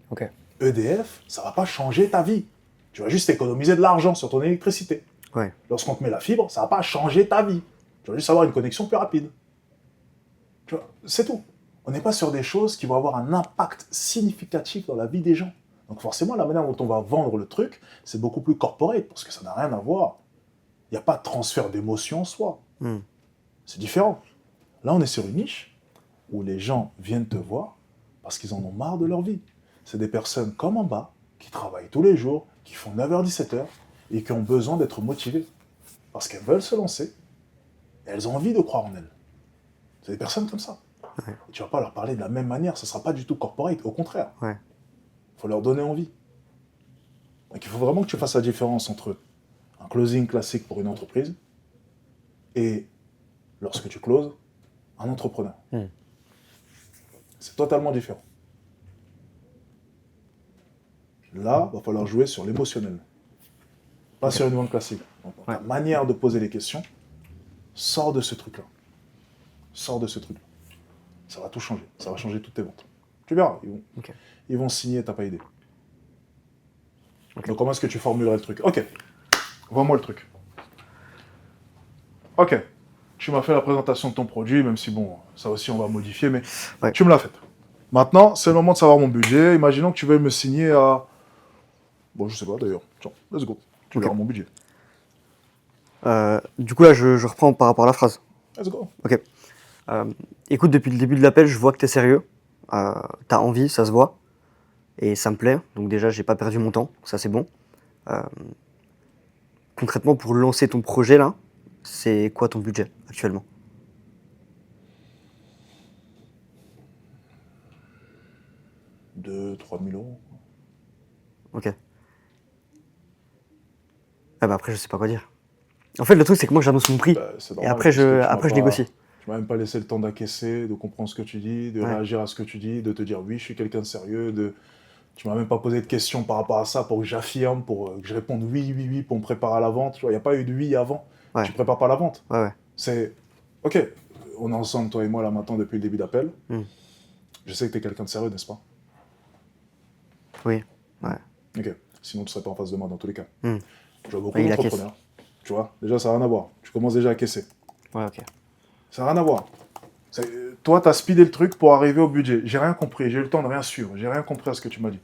Ok. EDF, ça va pas changer ta vie. Tu vas juste économiser de l'argent sur ton électricité. Ouais. Lorsqu'on te met la fibre, ça va pas changer ta vie. Tu vas juste avoir une connexion plus rapide. Tu vois, c'est tout. On n'est pas sur des choses qui vont avoir un impact significatif dans la vie des gens. Donc forcément, la manière dont on va vendre le truc, c'est beaucoup plus corporate, parce que ça n'a rien à voir. Il n'y a pas de transfert d'émotion en soi. C'est différent. Là, on est sur une niche où les gens viennent te voir parce qu'ils en ont marre de leur vie. C'est des personnes comme en bas, qui travaillent tous les jours, qui font 9h-17h, et qui ont besoin d'être motivées. Parce qu'elles veulent se lancer, et elles ont envie de croire en elles. C'est des personnes comme ça. Ouais. Et tu ne vas pas leur parler de la même manière, ça ne sera pas du tout corporate, au contraire. Ouais. Il faut leur donner envie. Donc il faut vraiment que tu fasses la différence entre un closing classique pour une entreprise et, lorsque tu closes, un entrepreneur. C'est totalement différent. Là, il va falloir jouer sur l'émotionnel, pas sur une vente classique. Donc, ta manière de poser les questions, sors de ce truc-là. Sors de ce truc-là. Ça va tout changer. Ça va changer toutes tes ventes. Tu verras, ils vont signer, t'as pas idée. Donc comment est-ce que tu formulerais le truc? Ok, vois-moi le truc. Ok, tu m'as fait la présentation de ton produit, même si bon, ça aussi on va modifier, mais tu me l'as fait. Maintenant, c'est le moment de savoir mon budget. Imaginons que tu veuilles me signer à... Bon, je sais pas d'ailleurs. Tiens, let's go. Tu Ok. verras mon budget. Du coup, là, je reprends par rapport à la phrase. Let's go. Ok. Écoute, depuis le début de l'appel, je vois que tu es sérieux. T'as envie, ça se voit. Et ça me plaît. Donc déjà, j'ai pas perdu mon temps. Ça, c'est bon. Concrètement, pour lancer ton projet, là, c'est quoi ton budget actuellement? 2 000 à 3 000 euros. Ok. Ah bah après, je sais pas quoi dire. En fait, le truc, c'est que moi, j'annonce mon prix. Bah, c'est Et normal, après, parce que tu après, m'as je pas- négocie. Tu m'as même pas laissé le temps d'acquiescer, de comprendre ce que tu dis, de Ouais. réagir à ce que tu dis, de te dire oui, je suis quelqu'un de sérieux, de... Tu m'as même pas posé de questions par rapport à ça pour que j'affirme, pour que je réponde oui, oui, oui, pour me préparer à la vente. Tu vois, il n'y a pas eu de oui avant. Ouais. Tu prépares pas la vente. Ouais, ouais. C'est... Ok, on est ensemble, toi et moi, là, maintenant, depuis le début d'appel. Hmm. Je sais que tu es quelqu'un de sérieux, n'est-ce pas? Oui. Ouais. Ok, sinon tu serais pas en face de moi dans tous les cas. Hmm. Je vois beaucoup Ouais, il d'entrepreneurs. Tu vois, déjà, ça n'a rien à voir. Tu commences déjà à caisser. Ouais, ok. Ça n'a rien à voir. Toi, tu as speedé le truc pour arriver au budget. J'ai rien compris, j'ai eu le temps de rien suivre. J'ai rien compris à ce que tu m'as dit.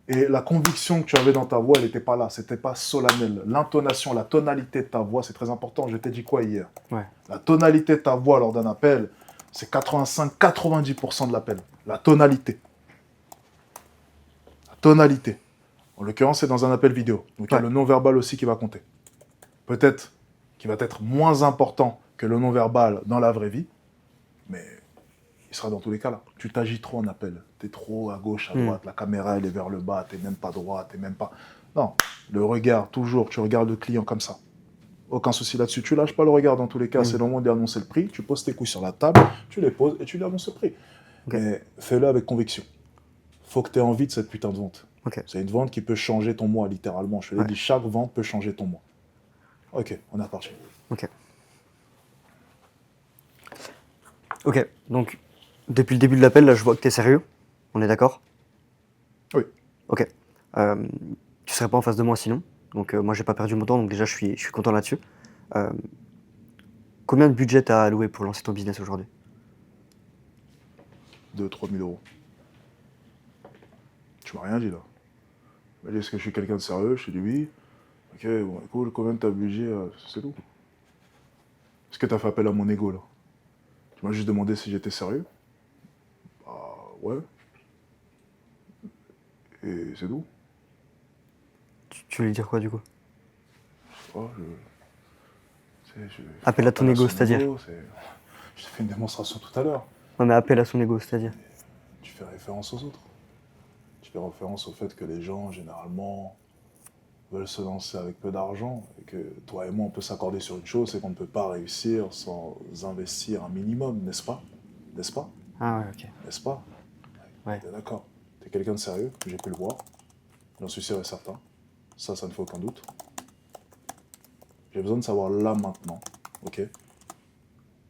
Et la conviction que tu avais dans ta voix, elle n'était pas là. C'était pas solennel. L'intonation, la tonalité de ta voix, c'est très important. Je t'ai dit quoi hier? Ouais. La tonalité de ta voix lors d'un appel, c'est 85-90% de l'appel. La tonalité. La tonalité. En l'occurrence, c'est dans un appel vidéo. Donc, il y a Ouais. le non-verbal aussi qui va compter. Peut-être qu'il va être moins important que le non-verbal dans la vraie vie, mais il sera dans tous les cas là. Tu t'agis trop en appel. Tu es trop à gauche, à droite. La caméra, elle est vers le bas. Tu n'es même pas droit. Tu même pas... Non, le regard, toujours. Tu regardes le client comme ça. Aucun souci là-dessus. Tu lâches pas le regard dans tous les cas. C'est le moment d'annoncer le prix. Tu poses tes couilles sur la table, tu les poses et tu lui annonces le prix. Ok. Mais fais-le avec conviction. Faut que tu aies envie de cette putain de vente. Ok. C'est une vente qui peut changer ton mois, littéralement. Je te l'ai Ouais. dit, chaque vente peut changer ton mois. Ok, on est reparti. Ok. Ok, donc depuis le début de l'appel, là, je vois que t'es sérieux. On est d'accord? Oui. Ok. Tu serais pas en face de moi sinon. Donc moi, j'ai pas perdu mon temps, donc déjà, je suis content là-dessus. Combien de budget t'as alloué pour lancer ton business aujourd'hui? 2 000 à 3 000 euros. Tu m'as rien dit là. Tu m'as dit est-ce que je suis quelqu'un de sérieux? Je t'ai dit oui. Ok, bon, cool, combien de ta budget? C'est tout. Est-ce que tu as fait appel à mon ego là? Tu m'as juste demandé si j'étais sérieux? Bah ouais. Et c'est tout. Tu voulais dire quoi du coup? Oh, Appel à ton son ego, c'est-à-dire? Je t'ai fait une démonstration tout à l'heure. Non mais appel à son ego, c'est-à-dire? Tu fais référence aux autres. Tu fais référence au fait que les gens, généralement, veulent se lancer avec peu d'argent et que toi et moi, on peut s'accorder sur une chose, c'est qu'on ne peut pas réussir sans investir un minimum, n'est-ce pas? N'est-ce pas? Ah ouais, ok. N'est-ce pas? Ouais. T'es d'accord. T'es quelqu'un de sérieux, j'ai pu le voir. J'en suis sûr et certain. Ça ne fait aucun doute. J'ai besoin de savoir là, maintenant, ok?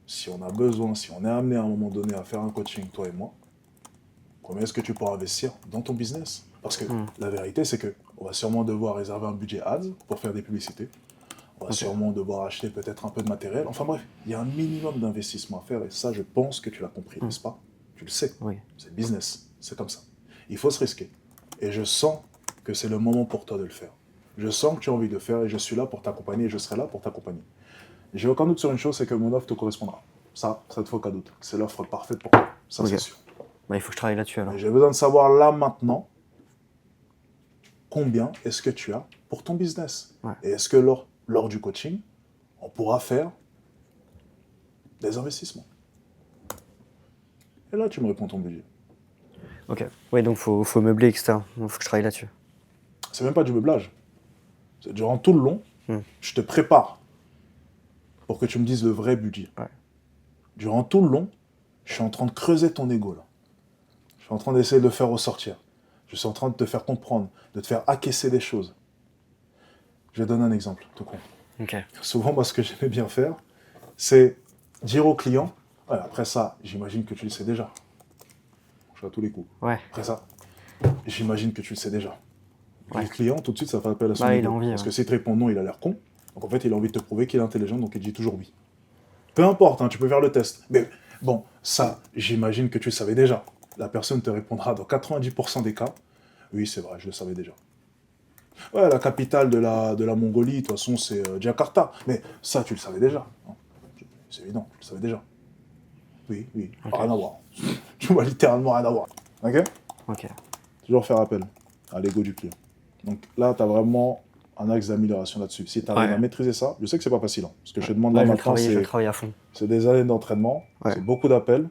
Si on a besoin, si on est amené à un moment donné à faire un coaching, toi et moi, combien est-ce que tu pourras investir dans ton business? Parce que la vérité, c'est que on va sûrement devoir réserver un budget ads pour faire des publicités. On va sûrement devoir acheter peut-être un peu de matériel. Enfin bref, il y a un minimum d'investissement à faire et ça, je pense que tu l'as compris, n'est-ce pas? Tu le sais. Oui. C'est business, c'est comme ça. Il faut se risquer. Et je sens que c'est le moment pour toi de le faire. Je sens que tu as envie de le faire et je suis là pour t'accompagner et je serai là pour t'accompagner. J'ai aucun doute sur une chose, c'est que mon offre te correspondra. Ça te fait aucun doute. C'est l'offre parfaite pour toi. Ça, Ok. c'est sûr. Bah il faut que je travaille là-dessus alors. Mais j'ai besoin de savoir là, maintenant, combien est-ce que tu as pour ton business. Ouais. Et est-ce que lors du coaching, on pourra faire des investissements. Et là, tu me réponds ton budget. Ok. Oui, donc faut meubler, etc. Donc faut que je travaille là-dessus. C'est même pas du meublage. C'est durant tout le long, je te prépare pour que tu me dises le vrai budget. Ouais. Durant tout le long, je suis en train de creuser ton ego là. Je suis en train d'essayer de le faire ressortir. Je suis en train de te faire comprendre, de te faire acquiescer des choses. Je vais donner un exemple, tout con. Ok. Souvent, moi, ce que j'aimais bien faire, c'est dire au client, ouais, après ça, j'imagine que tu le sais déjà. Je fais à tous les coups. Ouais. Après ça, j'imagine que tu le sais déjà. Ouais. Le client, tout de suite, ça fait appel à son Bah, il ego. a envie, Parce ouais. que s'il te répond non, il a l'air con. Donc en fait, il a envie de te prouver qu'il est intelligent, donc il dit toujours oui. Peu importe, hein, tu peux faire le test. Mais bon, ça, j'imagine que tu le savais déjà. La personne te répondra dans 90% des cas, oui, c'est vrai, je le savais déjà. Ouais, la capitale de la Mongolie, de toute façon, c'est Jakarta. Mais ça, tu le savais déjà. Hein. C'est évident, tu le savais déjà. Oui, rien à voir. Tu vois littéralement rien à voir. Ok? Ok. Toujours faire appel à l'ego du client. Donc là, tu as vraiment un axe d'amélioration là-dessus. Si tu arrives à maîtriser ça, je sais que c'est pas facile. Hein, ce que je te demande là Ouais, maintenant, je vais travailler à fond. c'est des années d'entraînement, Ouais. c'est beaucoup d'appels.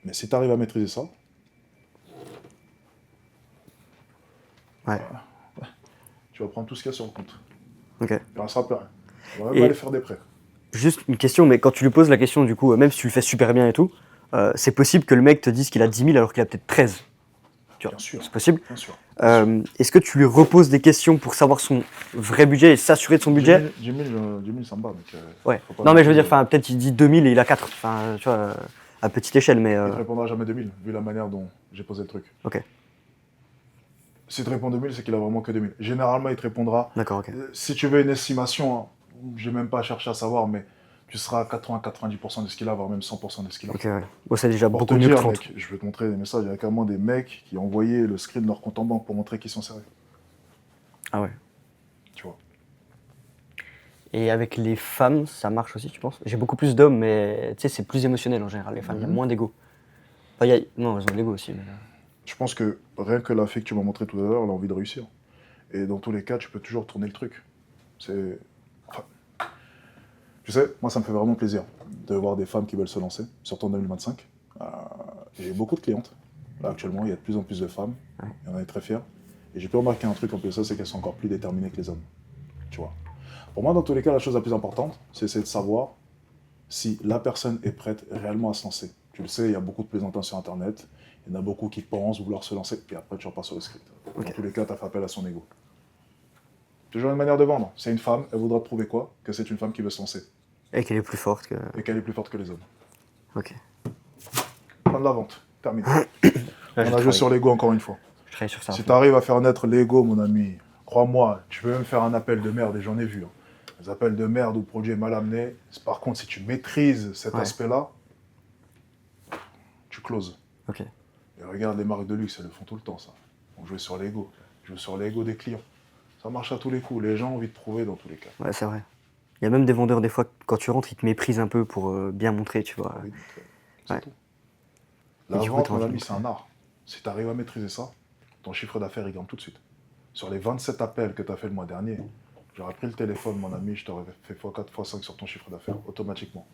Mais si tu arrives à maîtriser ça, Ouais. tu vas prendre tout ce qu'il y a sur le compte. Ok. Il ne restera plus rien. On va Et- même aller faire des prêts. Juste une question, mais quand tu lui poses la question, du coup, même si tu le fais super bien et tout, c'est possible que le mec te dise qu'il a 10 000 alors qu'il a peut-être 13. Tu vois, Bien sûr. c'est possible. Bien sûr. Est-ce que tu lui reposes des questions pour savoir son vrai budget et s'assurer de son budget? 10 000, ça me bat. Donc, Ouais. faut pas Non, mais je veux non dire, plus, peut-être il dit 2000 et il a 4. Enfin, tu vois, à petite échelle, mais. il ne te répondra jamais 2000, vu la manière dont j'ai posé le truc. Ok. S'il te répond 2000, c'est qu'il a vraiment que 2000. Généralement, il te répondra. D'accord, ok. Si tu veux une estimation, hein, je n'ai même pas cherché à savoir, mais tu seras à 80-90% de ce qu'il a, voire même 100% de ce qu'il a. Ok, ouais. Bon, c'est déjà Pour beaucoup te mieux que dire, 30. mec, je vais te montrer des messages. Il y a carrément des mecs qui ont envoyé le screen de leur compte en banque pour montrer qu'ils sont sérieux. Ah ouais. Tu vois. Et avec les femmes, ça marche aussi, tu penses? J'ai beaucoup plus d'hommes, mais tu sais, c'est plus émotionnel en général. Les femmes, il y a moins d'ego. Enfin, non, elles ont de l'ego aussi. Mais... Je pense que rien que la fille que tu m'as montré tout à l'heure, elle a envie de réussir. Et dans tous les cas, tu peux toujours tourner le truc. C'est... Enfin, tu sais, moi, ça me fait vraiment plaisir de voir des femmes qui veulent se lancer, surtout en 2025. J'ai beaucoup de clientes. Là, actuellement, il y a de plus en plus de femmes. Ouais. Et on en est très fiers. Et j'ai pu remarquer un truc en plus de ça, c'est qu'elles sont encore plus déterminées que les hommes. Tu vois. Pour moi, dans tous les cas, la chose la plus importante, c'est de savoir si la personne est prête réellement à se lancer. Tu le sais, il y a beaucoup de plaisantins sur Internet. Il y en a beaucoup qui pensent vouloir se lancer, puis après tu repars sur le script. Ok. Dans tous les cas, tu as fait appel à son ego. Toujours une manière de vendre. C'est une femme, elle voudra te prouver quoi? Que c'est une femme qui veut se lancer. Et qu'elle est plus forte que. Et qu'elle est plus forte que les hommes. Ok. Fin de la vente. Terminé. Là, On a joué sur l'ego encore une fois. Je travaille sur ça. Si tu arrives à faire naître l'ego, mon ami, crois-moi, tu peux même faire un appel de merde, et j'en ai vu. Hein. Les appels de merde où le produit est mal amené. Par contre, si tu maîtrises cet Ouais. aspect-là, tu closes. Ok. Et regarde, les marques de luxe, elles le font tout le temps, ça. On joue sur l'ego. On joue sur l'ego des clients. Ça marche à tous les coups. Les gens ont envie de prouver dans tous les cas. Ouais, c'est vrai. Il y a même des vendeurs, des fois, quand tu rentres, ils te méprisent un peu pour bien montrer, tu vois. Oui, donc, c'est Ouais. tout. Et La du coup, vente, t'as mon envie de ami, c'est un art. Si tu arrives à maîtriser ça, ton chiffre d'affaires, il grimpe tout de suite. Sur les 27 appels que tu as fait le mois dernier, j'aurais pris le téléphone, mon ami, je t'aurais fait x4, x5 sur ton chiffre d'affaires, automatiquement.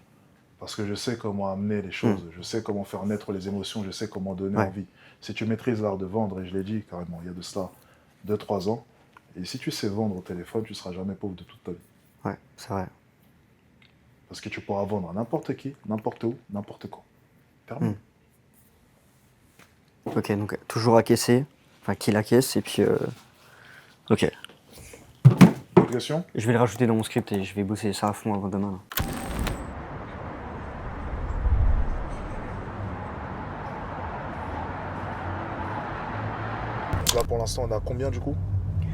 Parce que je sais comment amener les choses, je sais comment faire naître les émotions, je sais comment donner Ouais. envie. Si tu maîtrises l'art de vendre, et je l'ai dit carrément, il y a de cela 2-3 ans, et si tu sais vendre au téléphone, tu ne seras jamais pauvre de toute ta vie. Ouais, c'est vrai. Parce que tu pourras vendre à n'importe qui, n'importe où, n'importe quand. Terminé. Ok, donc toujours acquiescer, enfin qu'il acquiesce, et puis. Ok. Autre question? Je vais le rajouter dans mon script et je vais bosser ça à fond avant demain. Là. Là, pour l'instant, on a combien du coup?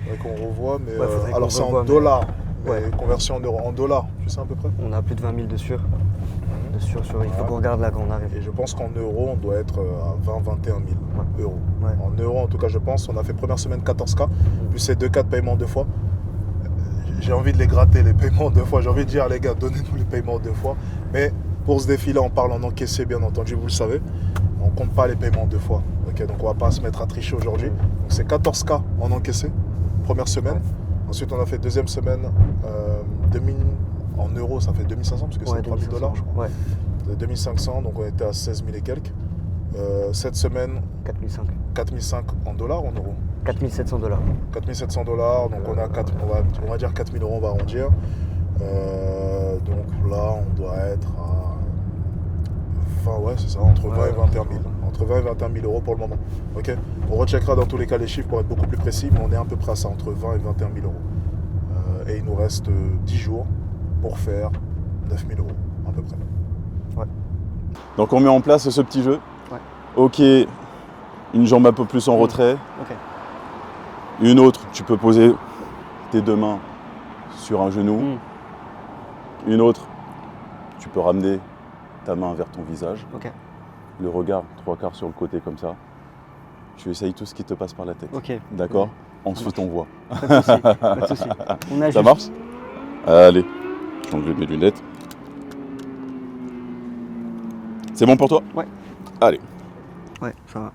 Faudrait qu'on revoit, mais Ouais, faudrait qu'on alors c'est revoie, en mais- dollars, mais Ouais. conversion en euros. En dollars, tu sais à peu près? On a plus de 20 000 de sûr. De sûr. Il faut Voilà. qu'on regarde là quand on arrive. Et je pense qu'en euros, on doit être à 20-21 000 euros. Ouais. En euros, en tout cas, je pense. On a fait première semaine 14K, plus ces 2K de paiement deux fois. J'ai envie de les gratter, les paiements deux fois. J'ai envie de dire, les gars, donnez-nous les paiements deux fois. Mais pour ce défi-là, on parle en encaissé, bien entendu, vous le savez. On compte pas les paiements deux fois. Ok, donc on va pas se mettre à tricher aujourd'hui. Donc c'est 14K en encaissé, première semaine. Ensuite, on a fait deuxième semaine, 2000 en euros, ça fait 2500 parce que c'est 3000 dollars, je crois. Ouais, 2500, donc on était à 16 000 et quelques. Cette semaine, 4005. 4005 en dollars, en euros. 4700 $. 4700 dollars, donc on a 4, on va dire 4000 euros, on va arrondir. Donc là, on doit être à 20, ouais, c'est ça, entre 20 et 21 000. Entre 20 et 21 000 euros pour le moment. Ok, on recheckera dans tous les cas les chiffres pour être beaucoup plus précis, mais on est à peu près à ça, entre 20 et 21 000 euros. Et il nous reste 10 jours pour faire 9 000 euros, à peu près. Donc on met en place ce petit jeu. Ouais. Ok, une jambe un peu plus en retrait. Ok. Une autre, tu peux poser tes deux mains sur un genou. Une autre, tu peux ramener ta main vers ton visage. Ok. le regard 3/4 sur le côté comme ça. Tu essayes tout ce qui te passe par la tête. Ok. D'accord? Ensuite, on voit. Pas de souci. Pas de souci. On ajuste. Ça marche? Allez, j'enlève mes lunettes. C'est bon pour toi? Ouais. Allez, Ouais, ça va.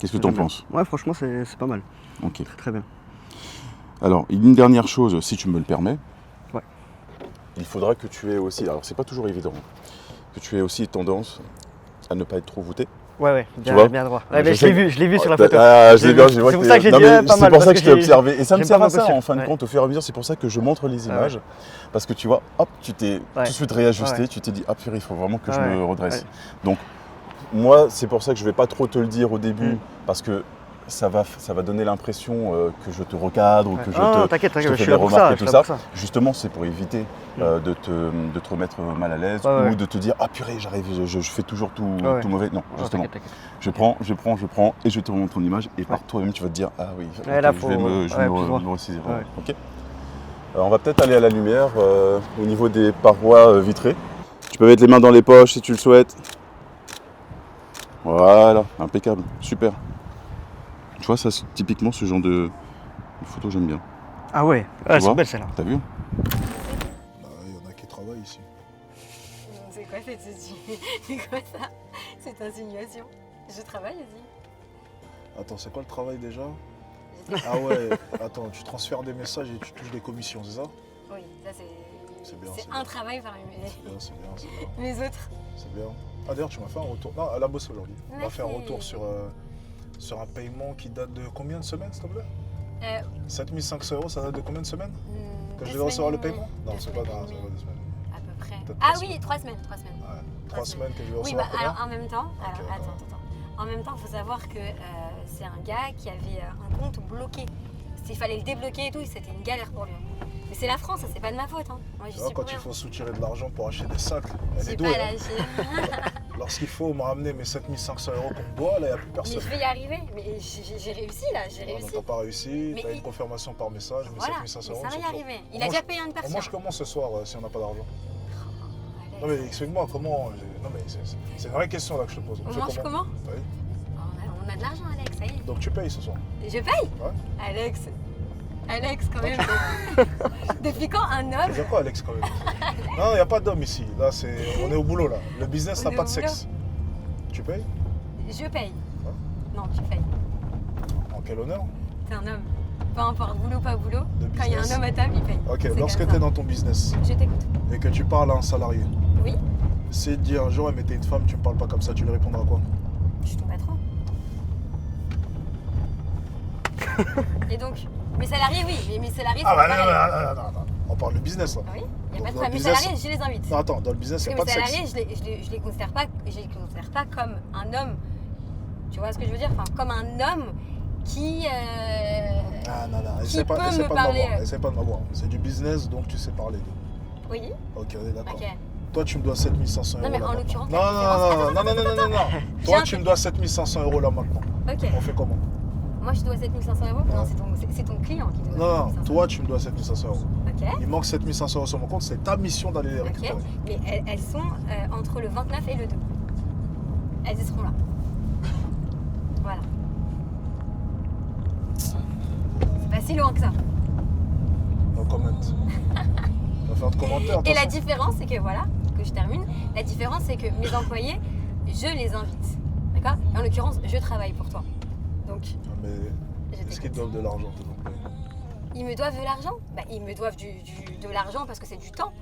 qu'est-ce que tu en J'aime bien. penses? Ouais, franchement, c'est pas mal. Ok. Très très bien. Alors, une dernière chose, si tu me le permets. Ouais. Il faudra que tu aies aussi, alors c'est pas toujours évident, que tu aies aussi tendance à ne pas être trop voûté. Ouais, vois bien droit. Je Ouais, mais sais je l'ai vu sur la Oh, photo. Ah, je l'ai J'ai bien, vu. je vois C'est que pour ça que j'ai non, dit, mais pas c'est mal, pour parce ça que je t'ai j'ai- observé. Et ça me j'aime sert pas à ça, ma en fin de posture. compte, au fur et à mesure. C'est pour ça que je montre les Ah images. Parce que tu vois, hop, tu t'es Ouais. tout de suite réajusté. Ouais. Tu t'es dit, ah purée, il faut vraiment que je Ouais. me redresse. Ouais. Donc, moi, c'est pour ça que je vais pas trop te le dire au début. Mm. Parce que ça va donner l'impression que je te recadre, ou que je Ah, te. t'inquiète, je te je fais suis des là pour remarques ça. et Je suis tout là ça. pour ça. Justement, c'est pour éviter de te remettre mal à l'aise Ouais, ou ouais. de te dire, ah purée, j'arrive, je fais toujours tout Ouais. mauvais. Non, Ah, justement. t'inquiète. Je prends et je te remonte ton image et par toi-même tu vas te dire ah oui, ok, là, je faut- vais me ouais, plus droit. ressaisir. Ouais. Ok. Alors on va peut-être aller à la lumière au niveau des parois vitrées. Tu peux mettre les mains dans les poches si tu le souhaites. Voilà, impeccable, super. Tu vois ça c'est typiquement ce genre de photo j'aime bien. Ah ouais, vois c'est belle celle-là. T'as vu? Il y en a qui travaillent ici. C'est quoi cette c'est quoi ça? Cette insinuation? Je travaille aussi. Attends, c'est quoi le travail déjà? Ah ouais, attends, tu transfères des messages et tu touches des commissions, c'est ça? Oui, ça C'est bien, c'est c'est un bien. travail parmi C'est bien, c'est bien. mes autres. C'est bien. Ah d'ailleurs, tu m'as fait un retour. Non, elle a bossé aujourd'hui. On m'a fait un Merci. retour sur un paiement qui date de combien de semaines, s'il te plaît? 7500 €, ça date de combien de semaines? Que je devais recevoir le paiement? Non, c'est pas grave, c'est pas 2 semaines. À peu près. Peut-être Ah 3 oui, semaines. 3 semaines. 3 semaines. Ouais, 3 3 semaines que je vais Oui, recevoir bah combien? alors en même temps, Ok, attends. En même temps, il faut savoir que c'est un gars qui avait un compte bloqué. Il fallait le débloquer et tout, c'était une galère pour lui. Mais c'est la France, ça, c'est pas de ma faute. Hein. Moi, j'y Tu vois, suis quand pour il rien. faut soutirer de l'argent pour acheter des sacs, elle est J'ai douée. pas hein. lâché. Lorsqu'il faut me ramener mes 7500 € qu'on me doit, là, il n'y a plus Mais personne. je vais y arriver. Mais j'ai réussi là, j'ai Donc réussi. t'as pas réussi, Mais t'as il- une confirmation par message, mais Voilà, 7500 mais €. ça va c'est y chaud. arriver. Il Moi, a déjà je- payé une On personne. mange comment ce soir si on n'a pas d'argent? Alex, Non mais explique-moi comment. Non mais c'est une vraie question là que je te pose. On fait mange comment? Oui. on a de l'argent, Alex, ça y est. Donc tu payes ce soir. Je paye Ouais. Alex, quand même. Depuis quand un homme C'est quoi Alex quand même? Non, il n'y a pas d'homme ici. Là, on est au boulot là. Le business On n'a est pas au de sexe. Tu payes? Je paye. Ouais. Non, tu payes. En quel honneur? T'es un homme. Peu importe, boulot, pas boulot. De Quand il y a business. un homme à table, il paye. Ok, C'est lorsque comme tu es ça. dans ton business Je t'écoute. et que tu parles à un salarié, Oui, c'est de dire un jour, mais t'es une femme, tu me parles pas comme ça, tu lui répondras quoi? je suis ton patron. Et donc, mes salariés, oui, mais mes salariés, Ah c'est bah pas non, pareil. non. On parle de business là. Oui, il n'y a Donc, pas de dans le problème. Mes business- salariés, je les invite. Non, attends, dans le business, il n'y a Parce pas que de mes sexe. salariés, je les considère pas comme un homme. Tu vois ce que je veux dire? Enfin, comme un homme qui. Ah non, Qui essaie pas, peut essaie me pas de parler, m'avoir. Essaie pas de m'avoir. C'est du business, donc tu sais parler. Oui, Ok, on est d'accord. ok. Toi, tu me dois 7500 €. Non, mais là, en maintenant. l'occurrence, Non, la non. J'ai Toi, un tu truc. me dois 7500 € là maintenant. Ok. On fait comment? Moi, je dois 7500 €. Non, c'est ton client qui doit. Non, 7500 €. toi, tu me dois 7500 €. Ok. Il manque 7500 € sur mon compte, c'est ta mission d'aller les Ok. récupérer. Mais elles sont entre le 29 et le 2. Elles y seront là. Voilà. C'est pas si loin que ça. No comment. On va faire de commentaires. Et la attention. différence, c'est que voilà, que je termine. La différence, c'est que mes employés, je les invite. D'accord? En l'occurrence, je travaille pour toi. Donc, Ah, mais je est-ce qu'ils t'écoute. doivent de l'argent, tes employés? Ils me doivent de l'argent? Bah, ils me doivent de l'argent parce que c'est du temps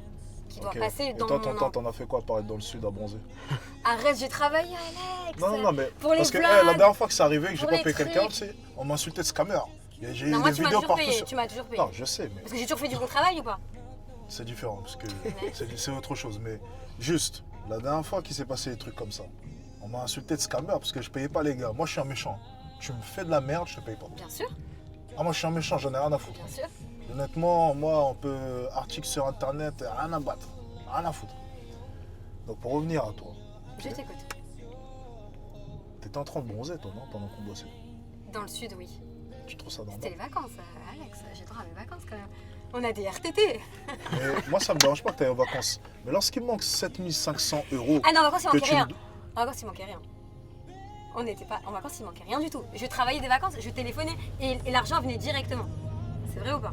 qui doit Ok. passer Et dans toi, mon ton temps, t'en as fait quoi pour être dans le sud à bronzer? Arrête, j'ai travaillé, Alex. Non, mais Pour les parce que blagues, la dernière fois que c'est arrivé, que j'ai pour pas les payé quelqu'un, trucs. tu sais, on m'insultait de scammer. J'ai Non, eu moi, des tu m'as vidéos toujours partout payé. sur... Tu m'as toujours payé. Non, je sais, mais Parce que j'ai toujours fait du bon travail ou pas? c'est différent, parce que c'est autre chose. Mais juste, la dernière fois qu'il s'est passé des trucs comme ça, on m'a insulté de scammer parce que je payais pas les gars. Moi, je suis un méchant. Tu me fais de la merde, je te paye pas. Bien sûr, Ah, moi, je suis un méchant, j'en ai rien à foutre. bien sûr. Honnêtement, moi, on peut article sur internet, rien à battre, rien à foutre. Donc, pour revenir à toi, Je t'écoute. t'étais en train de bronzer, toi, non, pendant qu'on bossait. Dans le sud, oui. Tu trouves ça C'était normal? les vacances, Alex. J'ai droit à mes vacances quand même. On a des RTT. Mais moi, ça me dérange pas que tu ailles en vacances. Mais lorsqu'il manque 7500 €, Ah non, en vacances, il que manquait tu me rien. En vacances, il manquait rien. On n'était pas en vacances, il manquait rien du tout. Je travaillais des vacances, je téléphonais et l'argent venait directement. C'est vrai ou pas?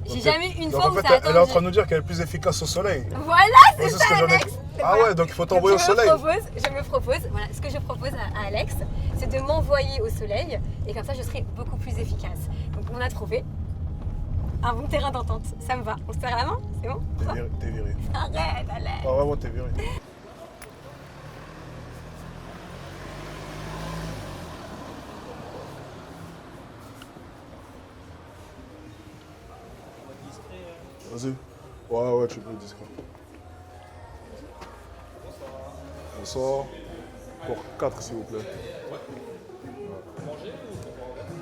J'ai jamais une Donc fois en où fait, ça a elle est en attendu. train de nous dire qu'elle est plus efficace au soleil. Voilà, Ouais, c'est ce ça, que j'en ai- Alex. Ah ouais, donc il faut t'envoyer au soleil. Je me propose, voilà, ce que je propose à Alex, c'est de m'envoyer au soleil et comme ça je serai beaucoup plus efficace. Donc on a trouvé un bon terrain d'entente, ça me va. On se serre la main, c'est bon? T'es viré. Arrête, Alex. Ah vraiment, t'es viré. Vas-y. Ouais, tu peux le discret. Bonsoir. Pour 4 s'il vous plaît. Ouais.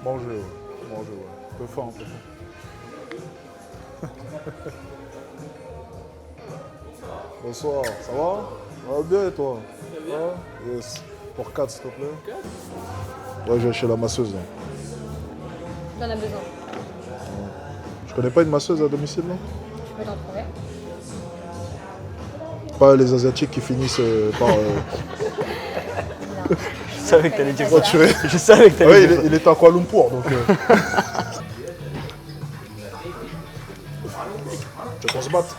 Mangez, ouais. Mangez, ouais. Un peu faim, un peu faim. Bonsoir, ça va? Ça va bien et toi? Ça va? Yes. Pour 4 s'il te plaît. Ouais, je vais chez la masseuse. Là. T'en as besoin. Je connais pas une masseuse à domicile là? Je peux t'en trouver. Pas les asiatiques qui finissent par Je savais que t'allais dire ça. voiturer. Je savais que t'allais Ouais, dire ça. il était à Kuala Lumpur donc. Tu veux qu'on se batte?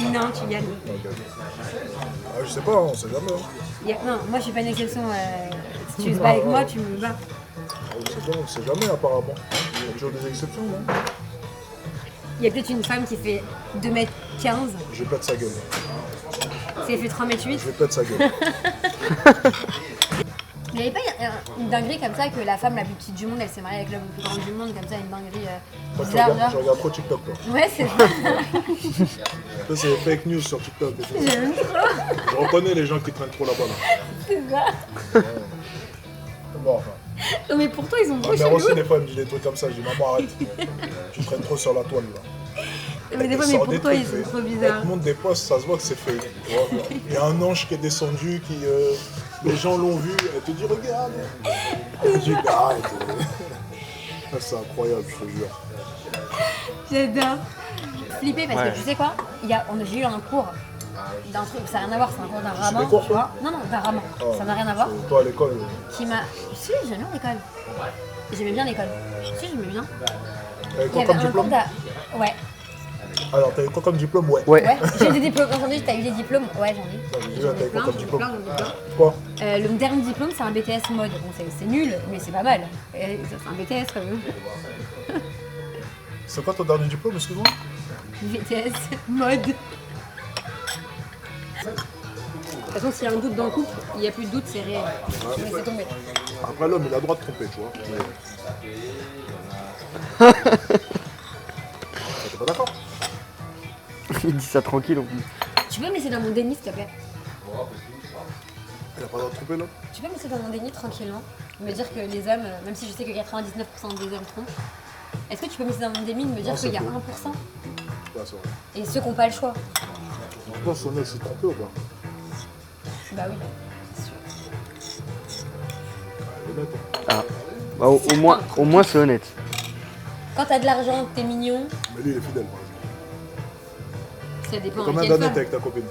Non, tu gagnes. Ah, je sais pas, on sait jamais. Hein. Non, moi je suis pas une exception. Si tu te bats avec moi, tu me bats. On sait jamais apparemment. Il y a toujours des exceptions, non? Il y a peut-être une femme qui fait 2m15, Je vais pète sa gueule. si elle fait 3m8. Je vais pète sa gueule. Il n'y avait pas une dinguerie comme ça que la femme la plus petite du monde, elle s'est mariée avec l'homme le plus grand du monde, comme ça, une dinguerie Toi, tu bizarre. regardes, genre. tu regardes trop TikTok toi. Ouais, c'est ça. Ça, c'est les fake news sur TikTok. Et tout. J'aime trop. Je reconnais les gens qui traînent trop là-bas. Là. C'est ça. Bon, enfin. Non, mais pourtant, ils sont Ma trop mère aussi, chelous. des fois, elle me dit des trucs comme ça. Je dis, maman, arrête. Tu traînes trop sur la toile là. Mais des fois, Elle mais sort pour des toi, ils trucs, sont mais trop bizarres. Elle te montre des posts, ça se voit que c'est fait. Tu vois. Il y a un ange qui est descendu, qui les gens l'ont vu, elle te dit regarde. Elle dit bah, arrête. C'est incroyable, je te jure. J'adore. Flippé parce Ouais. que tu sais quoi, j'ai eu un cours d'un truc, ça n'a rien à voir, c'est un cours d'un rabbin. des cours, tu vois. Non, d'un rabbin, ça n'a rien à voir. Toi à l'école, Qui m'a. Si, j'aimais bien l'école. J'aimais bien l'école. Si, j'aimais bien. t'avais Il y quoi avait comme un cours diplôme? Ouais. Alors, t'avais quoi comme diplôme? Ouais. Ouais. Ouais, j'ai eu des diplômes. Quand on dit, t'as eu des diplômes? Ouais, j'en ai. Non, mais déjà, J'en ai t'avais quoi plein, comme j'en ai diplôme? plein, j'en ai plein. Quoi? Le dernier diplôme, c'est un BTS mode. Bon, c'est nul, mais c'est pas mal. C'est un BTS quand même. C'est quoi ton dernier diplôme, excuse-moi? BTS mode. De toute façon, s'il y a un doute dans le couple, il n'y a plus de doute, c'est réel. C'est tombé. Après, l'homme, il a le droit de tromper, tu vois. T'es pas d'accord? Il dit ça tranquille en plus. Tu peux me laisser dans mon déni, s'il te plaît? Il a pas le droit de tromper, l'homme? Tu peux me laisser dans mon déni tranquillement? Me dire que les hommes, même si je sais que 99% des hommes trompent, est-ce que tu peux me laisser dans mon déni de me dire Non, qu'il y a c'est 1% Ouais, c'est vrai. et ceux qui n'ont pas le choix? Je pense qu'on s'est trompé ou pas? Bah oui. Honnête. Ah. Bah, au moins c'est honnête. Quand t'as de l'argent, t'es mignon, Mais lui, il est fidèle, par exemple. ça dépend de Combien quelle d'années femme. t'es avec ta copine?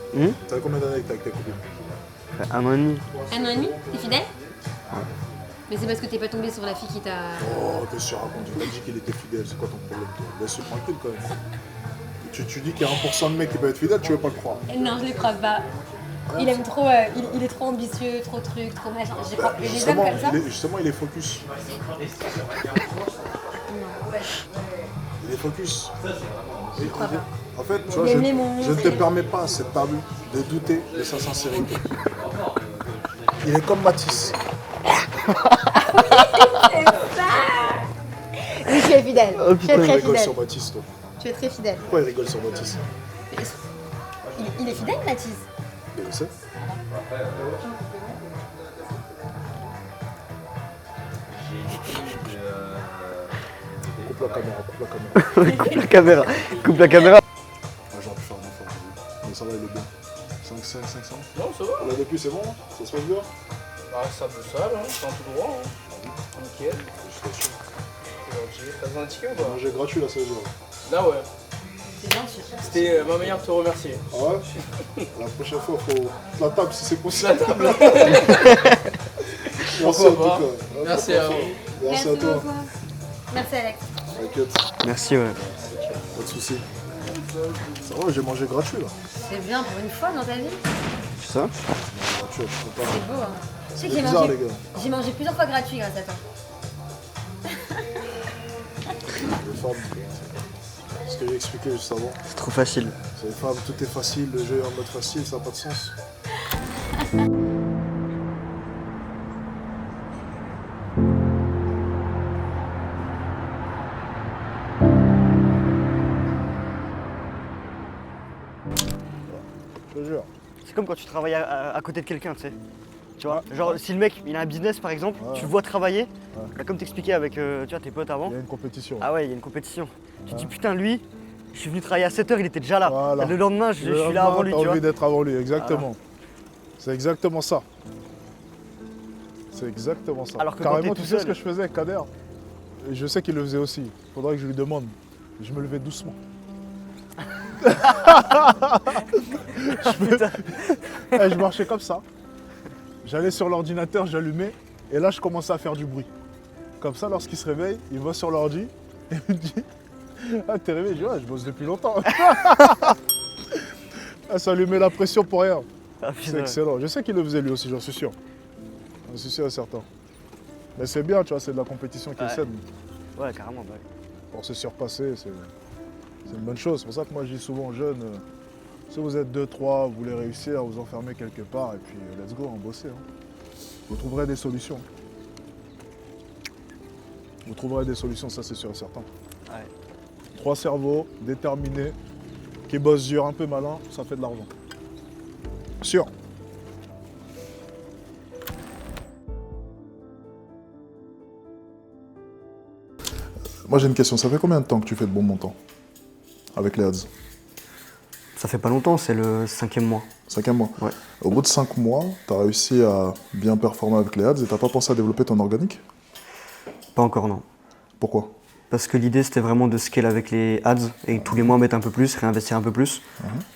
T'as combien d'années que t'es avec ta copine? Ça fait 1 an et demi. 1 an et demi? T'es fidèle? Mais c'est parce que t'es pas tombé sur la fille qui t'a. Oh, qu'est-ce que tu racontes? Tu m'as dit qu'il était fidèle, c'est quoi ton problème, toi? Laisse-le tranquille, quand même. Tu dis qu'il y a 1% de mecs qui peuvent être fidèles, tu veux pas le croire. Non, je les crois pas. Il aime trop, il est trop ambitieux, trop truc, trop machin. Je crois que les hommes Justement, comme ça. justement, il est focus. Il est focus. crois pas. En fait, tu vois, Il je aime les mots, ne te il- permets pas à cette table de douter de sa sincérité. Il est comme Matisse. Oui, tu es fidèle. Tu es Pourquoi il très rigole fidèle. sur Matisse, toi? Tu es très fidèle. Pourquoi il rigole sur Matisse? Il est fidèle, Mathis. Je sais. Coupe la caméra, coupe la caméra. Coupe la caméra. Coupe la caméra. Ah, j'aurais pu faire un effort, mais ça va, il est bien. 500. Non, ça va. Là, depuis, c'est bon? Hein, ça se passe bien? Bah, ça me sale, hein. C'est en tout droit. Hein. Nickel. Félicitations. C'est gentil. T'as besoin d'un ticket ou pas? Manger gratuit, là, ça veut dire. Là, ouais. C'est bien sûr. C'était ma manière de te remercier. Ah ouais? La prochaine fois, faut la table si c'est possible. La table. La Pourquoi en tout pas. cas. Merci à vous. Merci à toi. beaucoup. Merci Alex. T'inquiète, Merci, ouais. pas de soucis. Ça va, j'ai mangé gratuit là. C'est bien pour une fois dans ta vie. C'est ça? Gratuit, je peux pas. C'est beau. Hein. Je sais que C'est j'ai bizarre, mangé, les gars. j'ai mangé plusieurs fois gratuit grâce à toi. Les femmes, ce que j'ai expliqué juste avant. C'est trop facile. C'est les femmes, tout est facile, le jeu est en mode facile, ça n'a pas de sens. Je te jure. C'est comme quand tu travailles à côté de quelqu'un, tu sais. Tu vois, genre si le mec il a un business par exemple, tu le vois travailler, bah, comme t'expliquais avec tu vois, tes potes avant. Il y a une compétition. Ah ouais, il y a une compétition. Tu te dis putain lui, je suis venu travailler à 7h, il était déjà là. Voilà. Le lendemain, je Le suis là avant lui, t'as tu vois. envie d'être avant lui, exactement. C'est exactement ça. C'est exactement ça. Alors que quand carrément, t'es tu tout sais ce seul- que je faisais avec Kader. Et je sais qu'il le faisait aussi. Faudrait que je lui demande. Je me levais doucement. Je marchais comme ça. J'allais sur l'ordinateur, j'allumais. Et là, je commençais à faire du bruit. Comme ça, lorsqu'il se réveille, il va sur l'ordi et il me dit ah, t'es réveillé? Je dis ouais, je bosse depuis longtemps. Ah, ça lui met la pression pour rien. Ah, C'est putain. excellent. Je sais qu'il le faisait lui aussi, j'en suis sûr. J'en suis sûr et certain. Mais c'est bien, tu vois, c'est de la compétition qui est Ouais. saine. Ouais, carrément, bah ouais. Pour se surpasser, c'est une bonne chose. C'est pour ça que moi je dis souvent aux jeunes, si vous êtes 2-3, vous voulez réussir, vous enfermez quelque part et puis let's go, bossez. Vous trouverez des solutions. Vous trouverez des solutions, ça c'est sûr et certain. Ouais. 3 cerveaux, déterminés, qui bossent dur, un peu malin, ça fait de l'argent. Sûr. Moi j'ai une question, ça fait combien de temps que tu fais de bons montants avec les ads? Ça fait pas longtemps, c'est le 5e mois. 5e mois. Ouais. Au bout de 5 mois, tu as réussi à bien performer avec les ads et t'as pas pensé à développer ton organique? Pas encore, non. Pourquoi? Parce que l'idée c'était vraiment de scale avec les ads et tous les mois mettre un peu plus, réinvestir un peu plus.